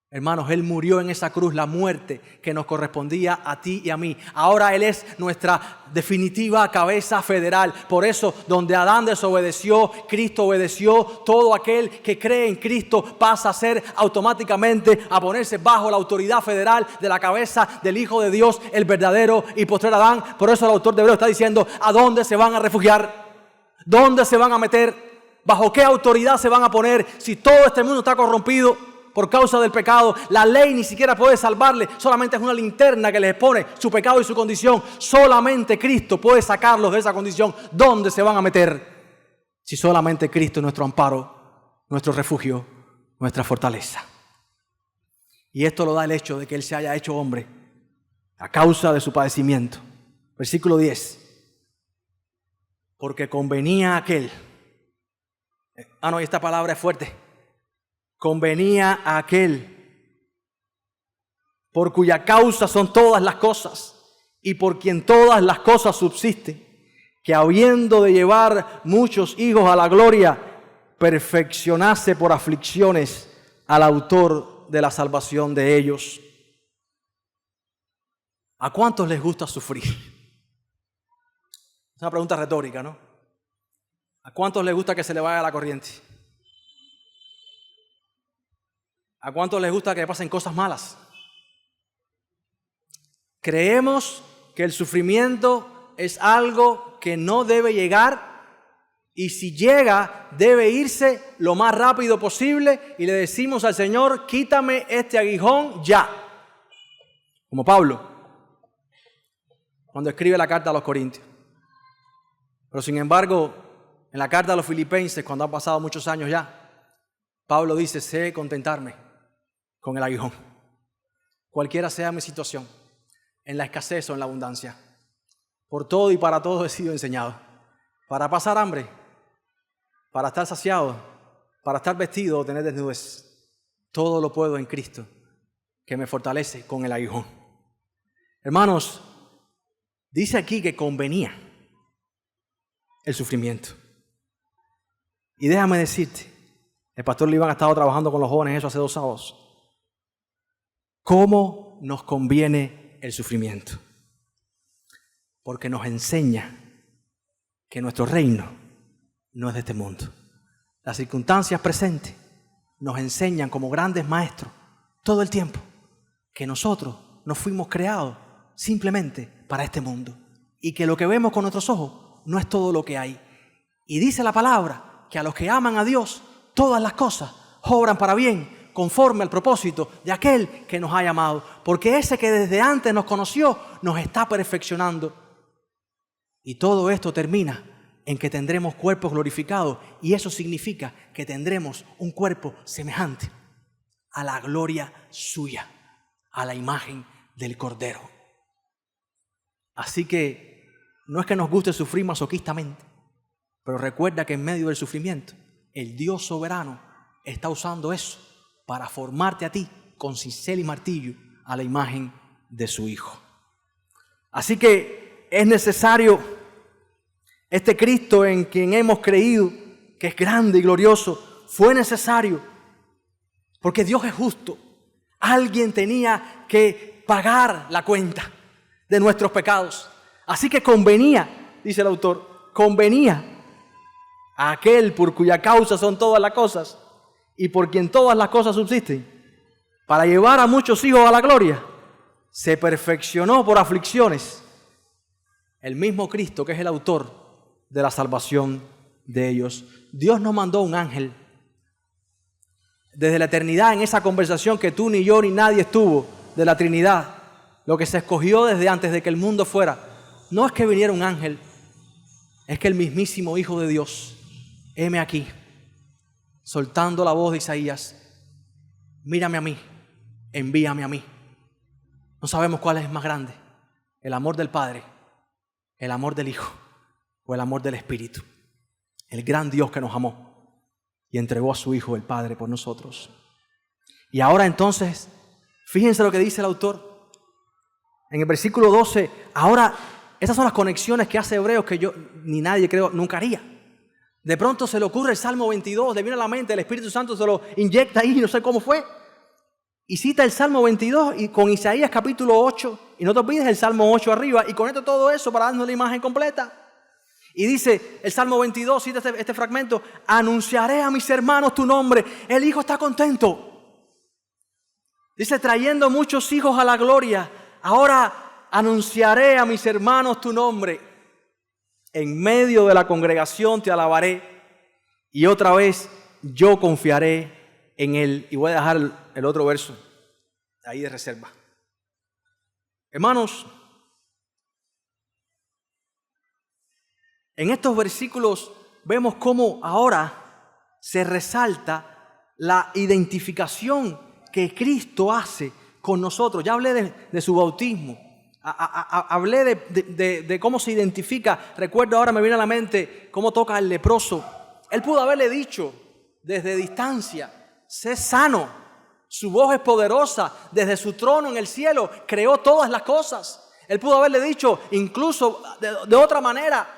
Hermanos, Él murió en esa cruz, la muerte que nos correspondía a ti y a mí. Ahora Él es nuestra definitiva cabeza federal. Por eso, donde Adán desobedeció, Cristo obedeció. Todo aquel que cree en Cristo pasa a ser automáticamente, a ponerse bajo la autoridad federal de la cabeza del Hijo de Dios, el verdadero y postrer Adán. Por eso el autor de Hebreos está diciendo, ¿a dónde se van a refugiar? ¿Dónde se van a meter? ¿Bajo qué autoridad se van a poner si todo este mundo está corrompido? Por causa del pecado, la ley ni siquiera puede salvarle, solamente es una linterna que les expone su pecado y su condición. Solamente Cristo puede sacarlos de esa condición. ¿Dónde se van a meter? Si solamente Cristo es nuestro amparo, nuestro refugio, nuestra fortaleza. Y esto lo da el hecho de que Él se haya hecho hombre a causa de su padecimiento. Versículo 10. Porque convenía a aquel. Y esta palabra es fuerte. Convenía a aquel por cuya causa son todas las cosas y por quien todas las cosas subsisten, que habiendo de llevar muchos hijos a la gloria, perfeccionase por aflicciones al autor de la salvación de ellos. ¿A cuántos les gusta sufrir? Es una pregunta retórica, ¿no? ¿A cuántos les gusta que se le vaya la corriente? ¿A cuántos les gusta que pasen cosas malas? Creemos que el sufrimiento es algo que no debe llegar, y si llega, debe irse lo más rápido posible, y le decimos al Señor, quítame este aguijón ya. Como Pablo, cuando escribe la carta a los Corintios. Pero sin embargo, en la carta a los Filipenses, cuando han pasado muchos años ya, Pablo dice, sé contentarme con el aguijón. Cualquiera sea mi situación, en la escasez o en la abundancia. Por todo y para todo he sido enseñado. Para pasar hambre, para estar saciado, para estar vestido o tener desnudez. Todo lo puedo en Cristo, que me fortalece con el aguijón. Hermanos, dice aquí que convenía el sufrimiento. Y déjame decirte, el pastor Liván ha estado trabajando con los jóvenes eso hace 2 sábados. ¿Cómo nos conviene el sufrimiento? Porque nos enseña que nuestro reino no es de este mundo. Las circunstancias presentes nos enseñan como grandes maestros todo el tiempo que nosotros no fuimos creados simplemente para este mundo y que lo que vemos con nuestros ojos no es todo lo que hay. Y dice la palabra que a los que aman a Dios todas las cosas obran para bien conforme al propósito de aquel que nos ha llamado, porque ese que desde antes nos conoció nos está perfeccionando. Y todo esto termina en que tendremos cuerpos glorificados, y eso significa que tendremos un cuerpo semejante a la gloria suya, a la imagen del Cordero. Así que no es que nos guste sufrir masoquistamente, pero recuerda que en medio del sufrimiento, el Dios soberano está usando eso para formarte a ti con cincel y martillo a la imagen de su Hijo. Así que es necesario este Cristo en quien hemos creído, que es grande y glorioso, fue necesario porque Dios es justo. Alguien tenía que pagar la cuenta de nuestros pecados. Así que convenía, dice el autor, convenía a aquel por cuya causa son todas las cosas y por quien todas las cosas subsisten, para llevar a muchos hijos a la gloria, se perfeccionó por aflicciones. El mismo Cristo que es el autor de la salvación de ellos. Dios nos mandó un ángel desde la eternidad, en esa conversación que tú, ni yo, ni nadie estuvo de la Trinidad. Lo que se escogió desde antes de que el mundo fuera, no es que viniera un ángel, es que el mismísimo Hijo de Dios, heme aquí, soltando la voz de Isaías, mírame a mí, envíame a mí. No sabemos cuál es más grande, el amor del Padre, el amor del Hijo o el amor del Espíritu. El gran Dios que nos amó y entregó a su Hijo, el Padre, por nosotros. Y ahora entonces, fíjense lo que dice el autor. En el versículo 12, ahora, esas son las conexiones que hace Hebreos que yo, ni nadie creo, nunca haría. De pronto se le ocurre el Salmo 22, le viene a la mente, el Espíritu Santo se lo inyecta ahí, no sé cómo fue. Y cita el Salmo 22 y con Isaías capítulo 8, y no te olvides el Salmo 8 arriba, y conecta todo eso para darnos la imagen completa. Y dice el Salmo 22, cita este fragmento, anunciaré a mis hermanos tu nombre. El Hijo está contento. Dice, trayendo muchos hijos a la gloria. Ahora anunciaré a mis hermanos tu nombre. En medio de la congregación te alabaré. Y otra vez yo confiaré en Él. Y voy a dejar el otro verso ahí de reserva. Hermanos, en estos versículos vemos cómo ahora se resalta la identificación que Cristo hace con nosotros. Ya hablé de su bautismo, hablé de cómo se identifica. Recuerdo ahora, me viene a la mente cómo toca al leproso. Él pudo haberle dicho desde distancia, sé sano. Su voz es poderosa, desde su trono en el cielo creó todas las cosas. Él pudo haberle dicho incluso de otra manera,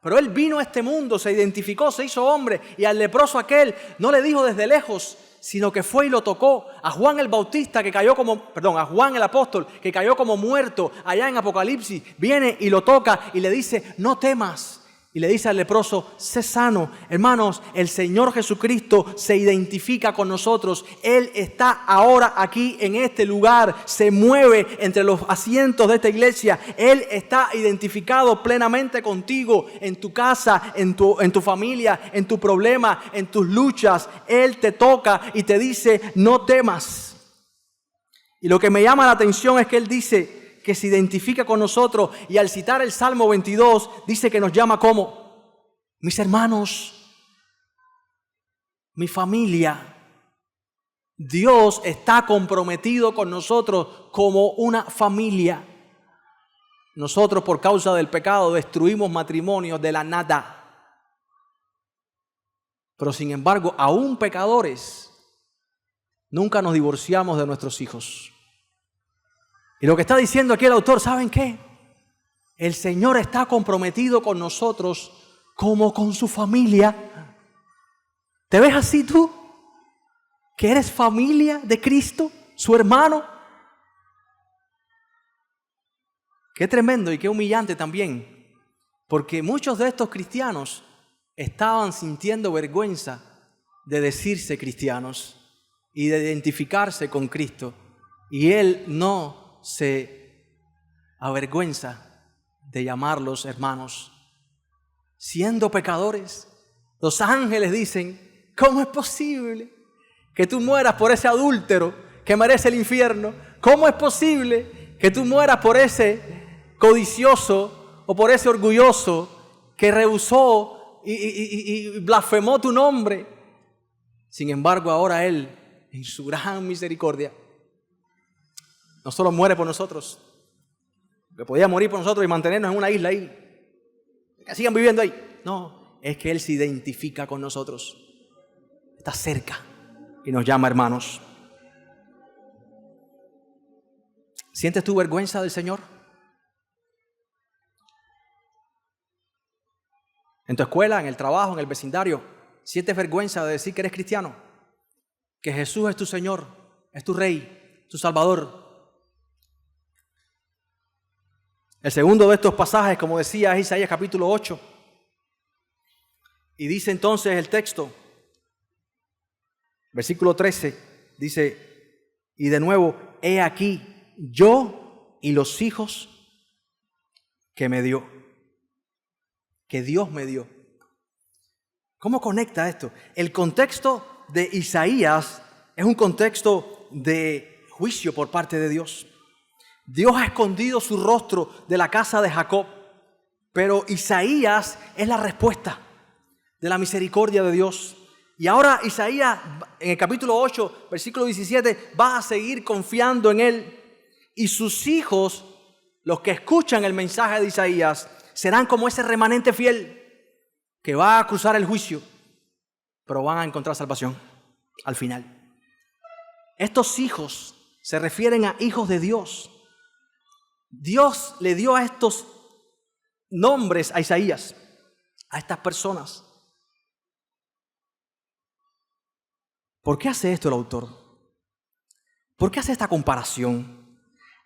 Pero Él vino a este mundo, se identificó, se hizo hombre, y al leproso aquel no le dijo desde lejos, sino que fue y lo tocó. A Juan el Bautista a Juan el apóstol que cayó como muerto allá en Apocalipsis, viene y lo toca y le dice, no temas. Y le dice al leproso, sé sano. Hermanos, el Señor Jesucristo se identifica con nosotros. Él está ahora aquí en este lugar, se mueve entre los asientos de esta iglesia. Él está identificado plenamente contigo, en tu casa, en tu familia, en tu problema, en tus luchas. Él te toca y te dice, no temas. Y lo que me llama la atención es que Él dice que se identifica con nosotros, y al citar el Salmo 22 dice que nos llama como mis hermanos, mi familia. Dios está comprometido con nosotros como una familia. Nosotros, por causa del pecado, destruimos matrimonios de la nada. Pero sin embargo, aún pecadores, nunca nos divorciamos de nuestros hijos. Y lo que está diciendo aquí el autor, ¿saben qué? El Señor está comprometido con nosotros como con su familia. ¿Te ves así tú? ¿Que eres familia de Cristo, su hermano? Qué tremendo y qué humillante también. Porque muchos de estos cristianos estaban sintiendo vergüenza de decirse cristianos y de identificarse con Cristo. Y Él no se avergüenza de llamarlos hermanos. Siendo pecadores, los ángeles dicen, ¿cómo es posible que tú mueras por ese adúltero que merece el infierno? ¿Cómo es posible que tú mueras por ese codicioso o por ese orgulloso que rehusó y blasfemó tu nombre? Sin embargo, ahora Él, en su gran misericordia, no solo muere por nosotros, que podía morir por nosotros y mantenernos en una isla ahí, que sigan viviendo ahí. No, es que Él se identifica con nosotros. Está cerca y nos llama hermanos. ¿Sientes tu vergüenza del Señor? En tu escuela, en el trabajo, en el vecindario, ¿sientes vergüenza de decir que eres cristiano? Que Jesús es tu Señor, es tu Rey, tu Salvador. El segundo de estos pasajes, como decía, es Isaías capítulo 8. Y dice entonces el texto, versículo 13, dice, y de nuevo, he aquí, yo y los hijos que me dio, que Dios me dio. ¿Cómo conecta esto? El contexto de Isaías es un contexto de juicio por parte de Dios. Dios ha escondido su rostro de la casa de Jacob, pero Isaías es la respuesta de la misericordia de Dios. Y ahora Isaías, en el capítulo 8, versículo 17, va a seguir confiando en Él. Y sus hijos, los que escuchan el mensaje de Isaías, serán como ese remanente fiel que va a cruzar el juicio, pero van a encontrar salvación al final. Estos hijos se refieren a hijos de Dios. Dios le dio a estos nombres a Isaías, a estas personas. ¿Por qué hace esto el autor? ¿Por qué hace esta comparación?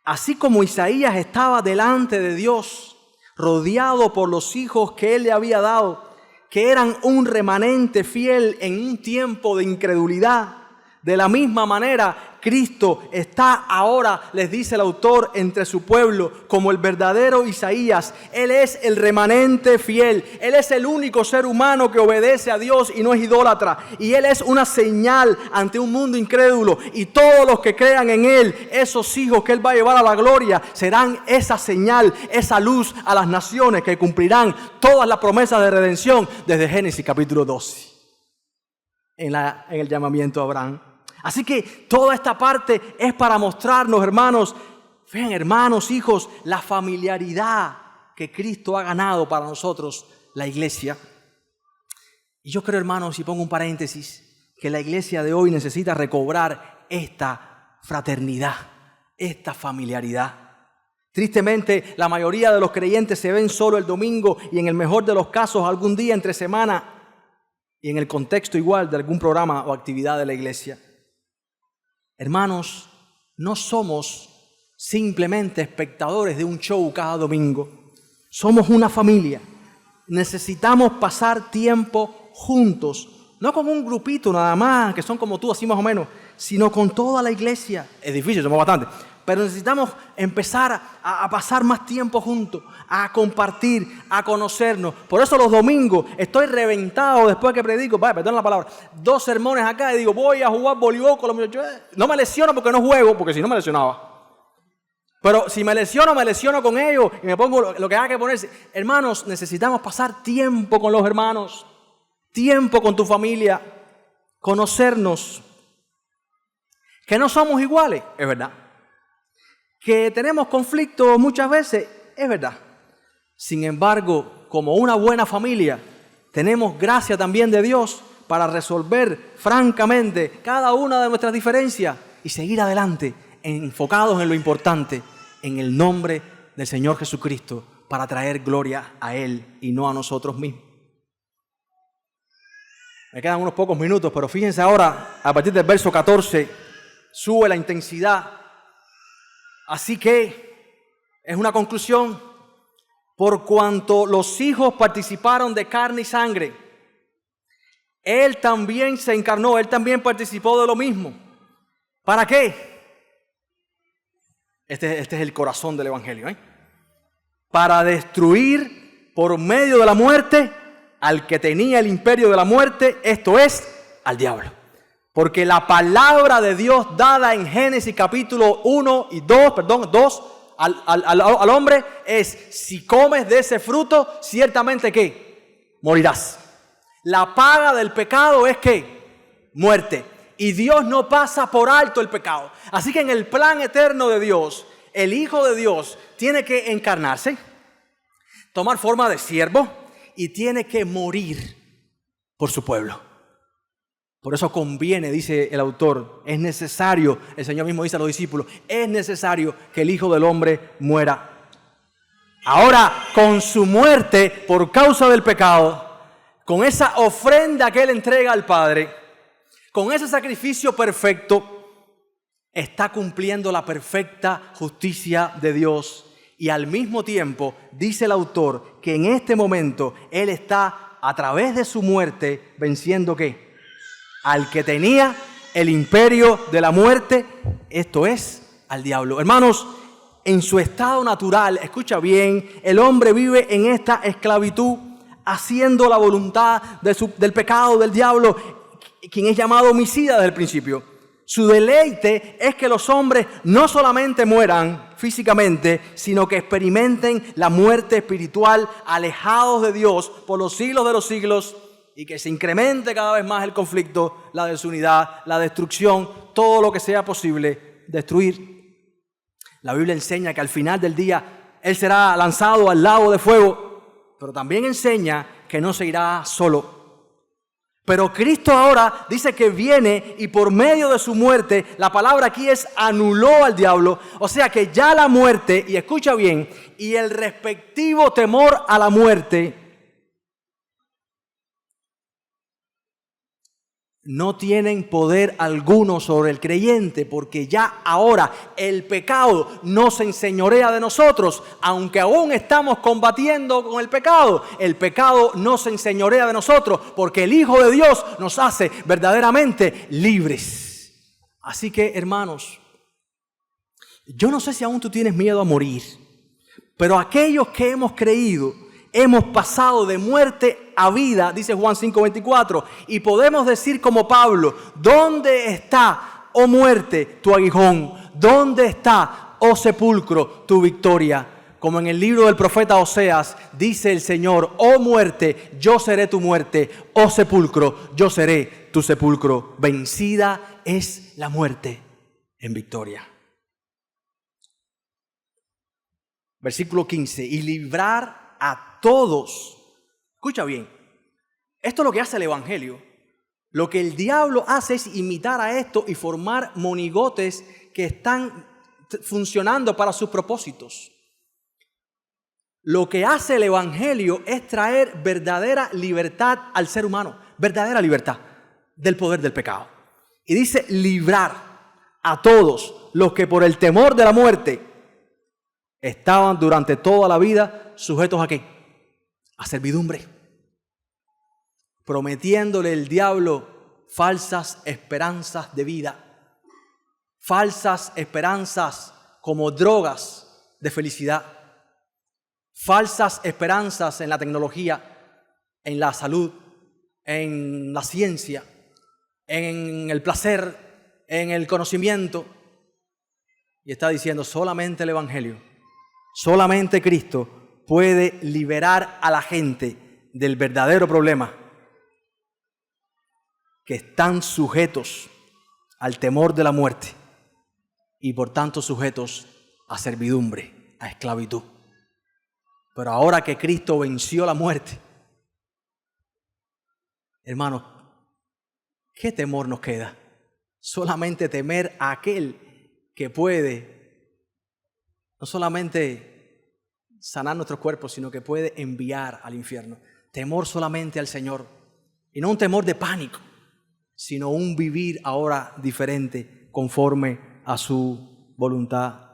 Así como Isaías estaba delante de Dios, rodeado por los hijos que Él le había dado, que eran un remanente fiel en un tiempo de incredulidad, de la misma manera, Cristo está ahora, les dice el autor, entre su pueblo como el verdadero Isaías. Él es el remanente fiel. Él es el único ser humano que obedece a Dios y no es idólatra. Y Él es una señal ante un mundo incrédulo. Y todos los que crean en Él, esos hijos que Él va a llevar a la gloria, serán esa señal, esa luz a las naciones que cumplirán todas las promesas de redención desde Génesis capítulo 12. En el llamamiento a Abraham. Así que toda esta parte es para mostrarnos, hermanos, vean, hermanos, hijos, la familiaridad que Cristo ha ganado para nosotros, la iglesia. Y yo creo, hermanos, y pongo un paréntesis, que la iglesia de hoy necesita recobrar esta fraternidad, esta familiaridad. Tristemente, la mayoría de los creyentes se ven solo el domingo y en el mejor de los casos algún día entre semana y en el contexto igual de algún programa o actividad de la iglesia. Hermanos, no somos simplemente espectadores de un show cada domingo. Somos una familia. Necesitamos pasar tiempo juntos, no con un grupito nada más, que son como tú, así más o menos, sino con toda la iglesia. Es difícil, somos bastante. Pero necesitamos empezar a pasar más tiempo juntos, a compartir, a conocernos. Por eso los domingos estoy reventado después que predico, perdón la palabra, 2 sermones acá y digo, voy a jugar voleibol con los muchachos. No me lesiono porque no juego, porque si no me lesionaba. Pero si me lesiono con ellos y me pongo lo que haya que ponerse. Hermanos, necesitamos pasar tiempo con los hermanos, tiempo con tu familia, conocernos. Que no somos iguales, es verdad. Que tenemos conflictos muchas veces, es verdad. Sin embargo, como una buena familia, tenemos gracia también de Dios para resolver francamente cada una de nuestras diferencias y seguir adelante, enfocados en lo importante, en el nombre del Señor Jesucristo, para traer gloria a Él y no a nosotros mismos. Me quedan unos pocos minutos, pero fíjense ahora, a partir del verso 14, sube la intensidad. Así que es una conclusión: por cuanto los hijos participaron de carne y sangre, Él también se encarnó, Él también participó de lo mismo. ¿Para qué? Este es el corazón del Evangelio, ¿eh? Para destruir por medio de la muerte al que tenía el imperio de la muerte, esto es, al diablo. Porque la palabra de Dios dada en Génesis capítulo 2 al hombre es: si comes de ese fruto, ciertamente ¿qué? Morirás. La paga del pecado es ¿qué? Muerte. Y Dios no pasa por alto el pecado. Así que en el plan eterno de Dios, el Hijo de Dios tiene que encarnarse, tomar forma de siervo y tiene que morir por su pueblo. Por eso conviene, dice el autor, es necesario, el Señor mismo dice a los discípulos, es necesario que el Hijo del Hombre muera. Ahora, con su muerte por causa del pecado, con esa ofrenda que Él entrega al Padre, con ese sacrificio perfecto, está cumpliendo la perfecta justicia de Dios. Y al mismo tiempo, dice el autor, que en este momento Él está, a través de su muerte, venciendo ¿qué? Al que tenía el imperio de la muerte, esto es, al diablo. Hermanos, en su estado natural, escucha bien, el hombre vive en esta esclavitud, haciendo la voluntad del pecado, del diablo, quien es llamado homicida desde el principio. Su deleite es que los hombres no solamente mueran físicamente, sino que experimenten la muerte espiritual, alejados de Dios por los siglos de los siglos, y que se incremente cada vez más el conflicto, la desunidad, la destrucción, todo lo que sea posible destruir. La Biblia enseña que al final del día Él será lanzado al lago de fuego, pero también enseña que no se irá solo. Pero Cristo ahora dice que viene y por medio de su muerte, la palabra aquí es anuló al diablo. O sea que ya la muerte, y escucha bien, y el respectivo temor a la muerte no tienen poder alguno sobre el creyente, porque ya ahora el pecado no se enseñorea de nosotros. Aunque aún estamos combatiendo con el pecado no se enseñorea de nosotros, porque el Hijo de Dios nos hace verdaderamente libres. Así que, hermanos, yo no sé si aún tú tienes miedo a morir, pero aquellos que hemos creído, hemos pasado de muerte a vida, dice Juan 5:24, y podemos decir como Pablo: ¿dónde está, oh muerte, tu aguijón? ¿Dónde está, oh sepulcro, tu victoria? Como en el libro del profeta Oseas, dice el Señor: oh muerte, yo seré tu muerte, oh sepulcro, yo seré tu sepulcro. Vencida es la muerte en victoria. Versículo 15, y librar a todos. Escucha bien, esto es lo que hace el Evangelio. Lo que el diablo hace es imitar a esto y formar monigotes que están funcionando para sus propósitos. Lo que hace el Evangelio es traer verdadera libertad al ser humano, verdadera libertad del poder del pecado. Y dice librar a todos los que por el temor de la muerte estaban durante toda la vida sujetos ¿a qué? A servidumbre. Prometiéndole el diablo falsas esperanzas de vida, falsas esperanzas como drogas de felicidad, falsas esperanzas en la tecnología, en la salud, en la ciencia, en el placer, en el conocimiento. Y está diciendo solamente el Evangelio, solamente Cristo puede liberar a la gente del verdadero problema, que están sujetos al temor de la muerte y por tanto sujetos a servidumbre, a esclavitud. Pero ahora que Cristo venció la muerte, hermanos, ¿qué temor nos queda? Solamente temer a aquel que puede no solamente sanar nuestros cuerpos, sino que puede enviar al infierno. Temor solamente al Señor. Y no un temor de pánico, sino un vivir ahora diferente conforme a su voluntad.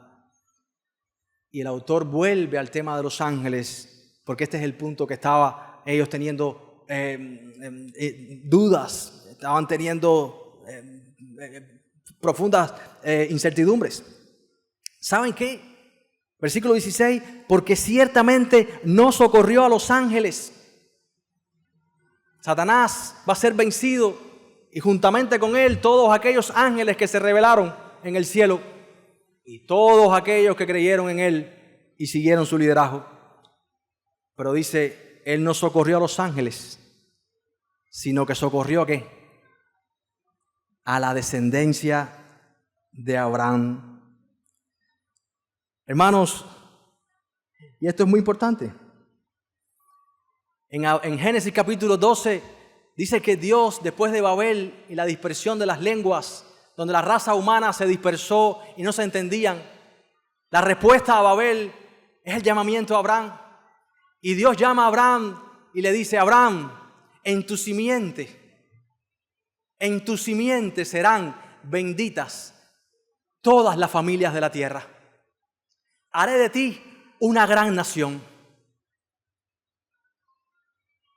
Y el autor vuelve al tema de los ángeles, porque este es el punto que estaba ellos teniendo dudas, estaban teniendo profundas incertidumbres. ¿Saben qué? Versículo 16, porque ciertamente no socorrió a los ángeles. Satanás va a ser vencido y juntamente con él todos aquellos ángeles que se rebelaron en el cielo y todos aquellos que creyeron en él y siguieron su liderazgo. Pero dice, él no socorrió a los ángeles, sino que socorrió ¿a qué? A la descendencia de Abraham. Hermanos, y esto es muy importante. En Génesis capítulo 12 dice que Dios, después de Babel y la dispersión de las lenguas, donde la raza humana se dispersó y no se entendían, la respuesta a Babel es el llamamiento a Abraham. Y Dios llama a Abraham y le dice, Abraham, en tu simiente serán benditas todas las familias de la tierra. Haré de ti una gran nación.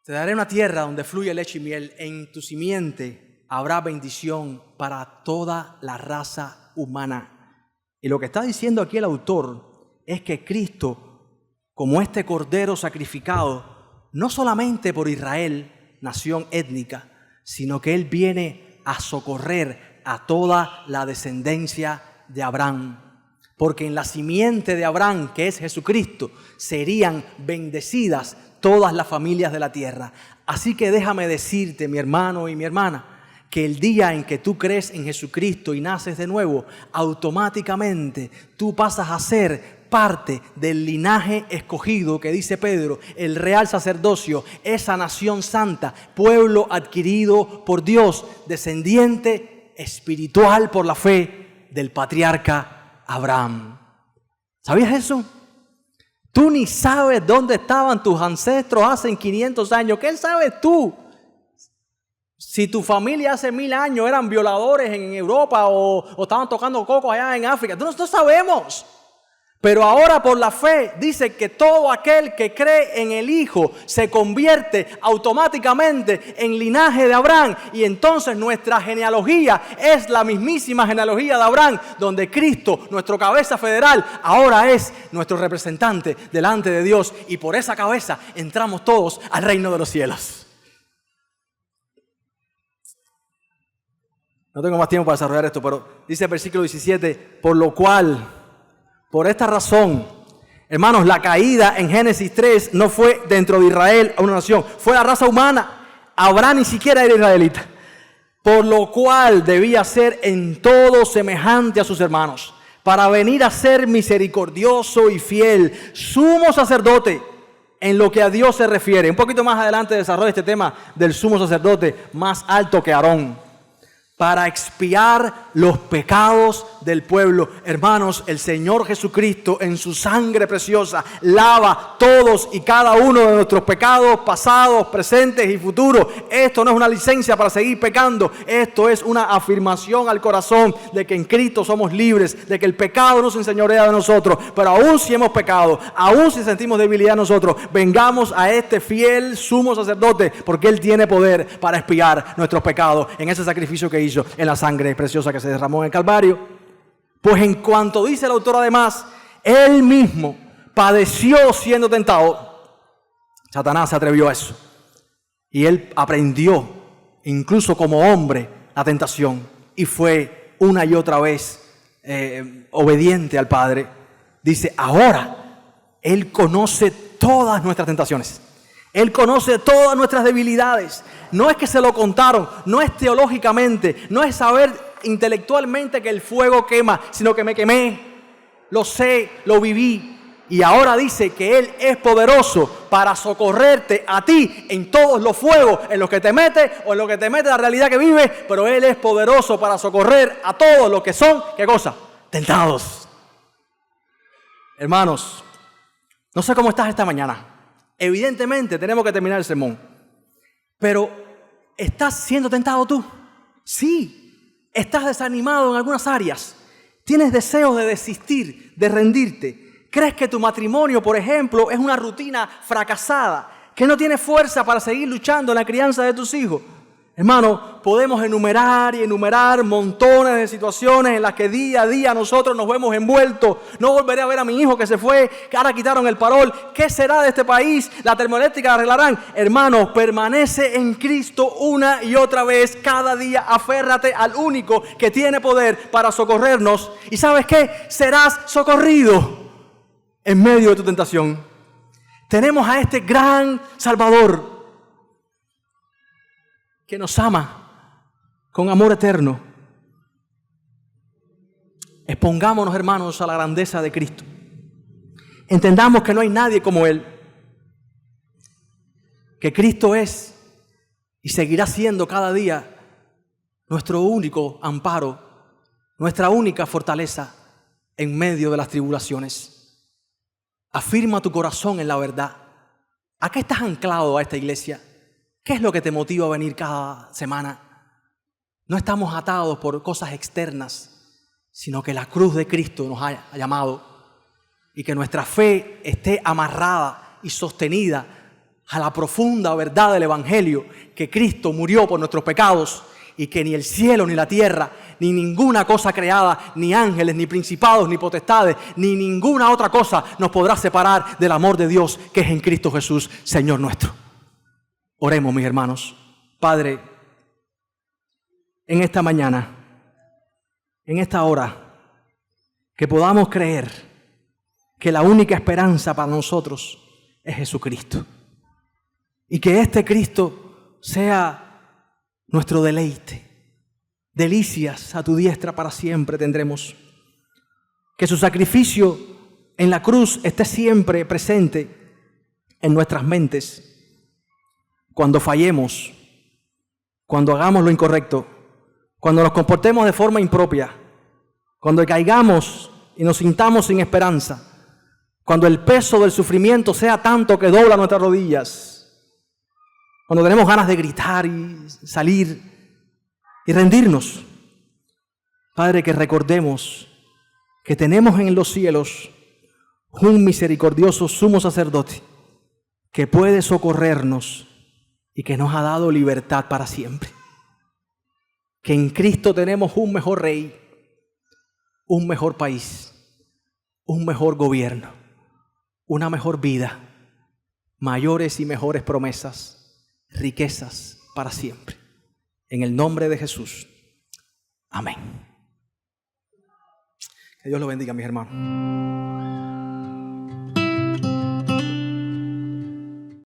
Te daré una tierra donde fluye leche y miel. En tu simiente habrá bendición para toda la raza humana. Y lo que está diciendo aquí el autor es que Cristo, como este cordero sacrificado, no solamente por Israel, nación étnica, sino que Él viene a socorrer a toda la descendencia de Abraham. Porque en la simiente de Abraham, que es Jesucristo, serían bendecidas todas las familias de la tierra. Así que déjame decirte, mi hermano y mi hermana, que el día en que tú crees en Jesucristo y naces de nuevo, automáticamente tú pasas a ser parte del linaje escogido que dice Pedro, el real sacerdocio, esa nación santa, pueblo adquirido por Dios, descendiente espiritual por la fe del patriarca Abraham. ¿Sabías eso? Tú ni sabes dónde estaban tus ancestros hace 500 años. ¿Qué sabes tú? Si tu familia hace 1000 años eran violadores en Europa o estaban tocando coco allá en África. No sabemos. Pero ahora por la fe dice que todo aquel que cree en el Hijo se convierte automáticamente en linaje de Abraham. Y entonces nuestra genealogía es la mismísima genealogía de Abraham, donde Cristo, nuestro cabeza federal, ahora es nuestro representante delante de Dios. Y por esa cabeza entramos todos al reino de los cielos. No tengo más tiempo para desarrollar esto, pero dice el versículo 17, por lo cual... Por esta razón, hermanos, la caída en Génesis 3 no fue dentro de Israel a una nación, fue la raza humana. Abraham ni siquiera era israelita. Por lo cual debía ser en todo semejante a sus hermanos, para venir a ser misericordioso y fiel, sumo sacerdote en lo que a Dios se refiere. Un poquito más adelante desarrolla este tema del sumo sacerdote más alto que Aarón, para expiar los pecados del pueblo. Hermanos, el Señor Jesucristo en su sangre preciosa lava todos y cada uno de nuestros pecados pasados, presentes y futuros. Esto no es una licencia para seguir pecando. Esto es una afirmación al corazón de que en Cristo somos libres, de que el pecado no se enseñorea de nosotros. Pero aún si hemos pecado, aún si sentimos debilidad nosotros, vengamos a este fiel sumo sacerdote, porque Él tiene poder para expiar nuestros pecados en ese sacrificio que hizo en la sangre preciosa que se derramó en el Calvario. Pues en cuanto dice el autor además, Él mismo padeció siendo tentado. Satanás se atrevió a eso. Y Él aprendió, incluso como hombre, la tentación. Y fue una y otra vez obediente al Padre. Dice, ahora Él conoce todas nuestras tentaciones. Él conoce todas nuestras debilidades. No es que se lo contaron, no es teológicamente, no es saber intelectualmente que el fuego quema, sino que me quemé, lo sé, lo viví. Y ahora dice que Él es poderoso para socorrerte a ti en todos los fuegos en los que te metes o en los que te mete la realidad que vives. Pero Él es poderoso para socorrer a todos los que son, ¿qué cosa? Tentados. Hermanos, no sé cómo estás esta mañana. Evidentemente tenemos que terminar el sermón. Pero, ¿estás siendo tentado tú? Sí. ¿Estás desanimado en algunas áreas? ¿Tienes deseos de desistir, de rendirte? ¿Crees que tu matrimonio, por ejemplo, es una rutina fracasada? ¿Que no tienes fuerza para seguir luchando en la crianza de tus hijos? Hermano, podemos enumerar y enumerar montones de situaciones en las que día a día nosotros nos vemos envueltos. No volveré a ver a mi hijo que se fue, que ahora quitaron el parol. ¿Qué será de este país? La termoeléctrica la arreglarán. Hermano, permanece en Cristo una y otra vez, cada día. Aférrate al único que tiene poder para socorrernos. ¿Y sabes qué? Serás socorrido en medio de tu tentación. Tenemos a este gran Salvador que nos ama con amor eterno. Expongámonos, hermanos, a la grandeza de Cristo. Entendamos que no hay nadie como Él. Que Cristo es y seguirá siendo cada día nuestro único amparo, nuestra única fortaleza en medio de las tribulaciones. Afirma tu corazón en la verdad. ¿A qué estás anclado a esta iglesia? ¿Qué es lo que te motiva a venir cada semana? No estamos atados por cosas externas, sino que la cruz de Cristo nos ha llamado y que nuestra fe esté amarrada y sostenida a la profunda verdad del Evangelio, que Cristo murió por nuestros pecados y que ni el cielo ni la tierra, ni ninguna cosa creada, ni ángeles, ni principados, ni potestades, ni ninguna otra cosa nos podrá separar del amor de Dios que es en Cristo Jesús, Señor nuestro. Oremos, mis hermanos. Padre, en esta mañana, en esta hora, que podamos creer que la única esperanza para nosotros es Jesucristo. Y que este Cristo sea nuestro deleite. Delicias a tu diestra para siempre tendremos. Que su sacrificio en la cruz esté siempre presente en nuestras mentes. Cuando fallemos, cuando hagamos lo incorrecto, cuando nos comportemos de forma impropia, cuando caigamos y nos sintamos sin esperanza, cuando el peso del sufrimiento sea tanto que dobla nuestras rodillas, cuando tenemos ganas de gritar y salir y rendirnos. Padre, que recordemos que tenemos en los cielos un misericordioso sumo sacerdote que puede socorrernos y que nos ha dado libertad para siempre. Que en Cristo tenemos un mejor rey, un mejor país, un mejor gobierno, una mejor vida, mayores y mejores promesas, riquezas para siempre. En el nombre de Jesús. Amén. Que Dios lo bendiga, mis hermanos.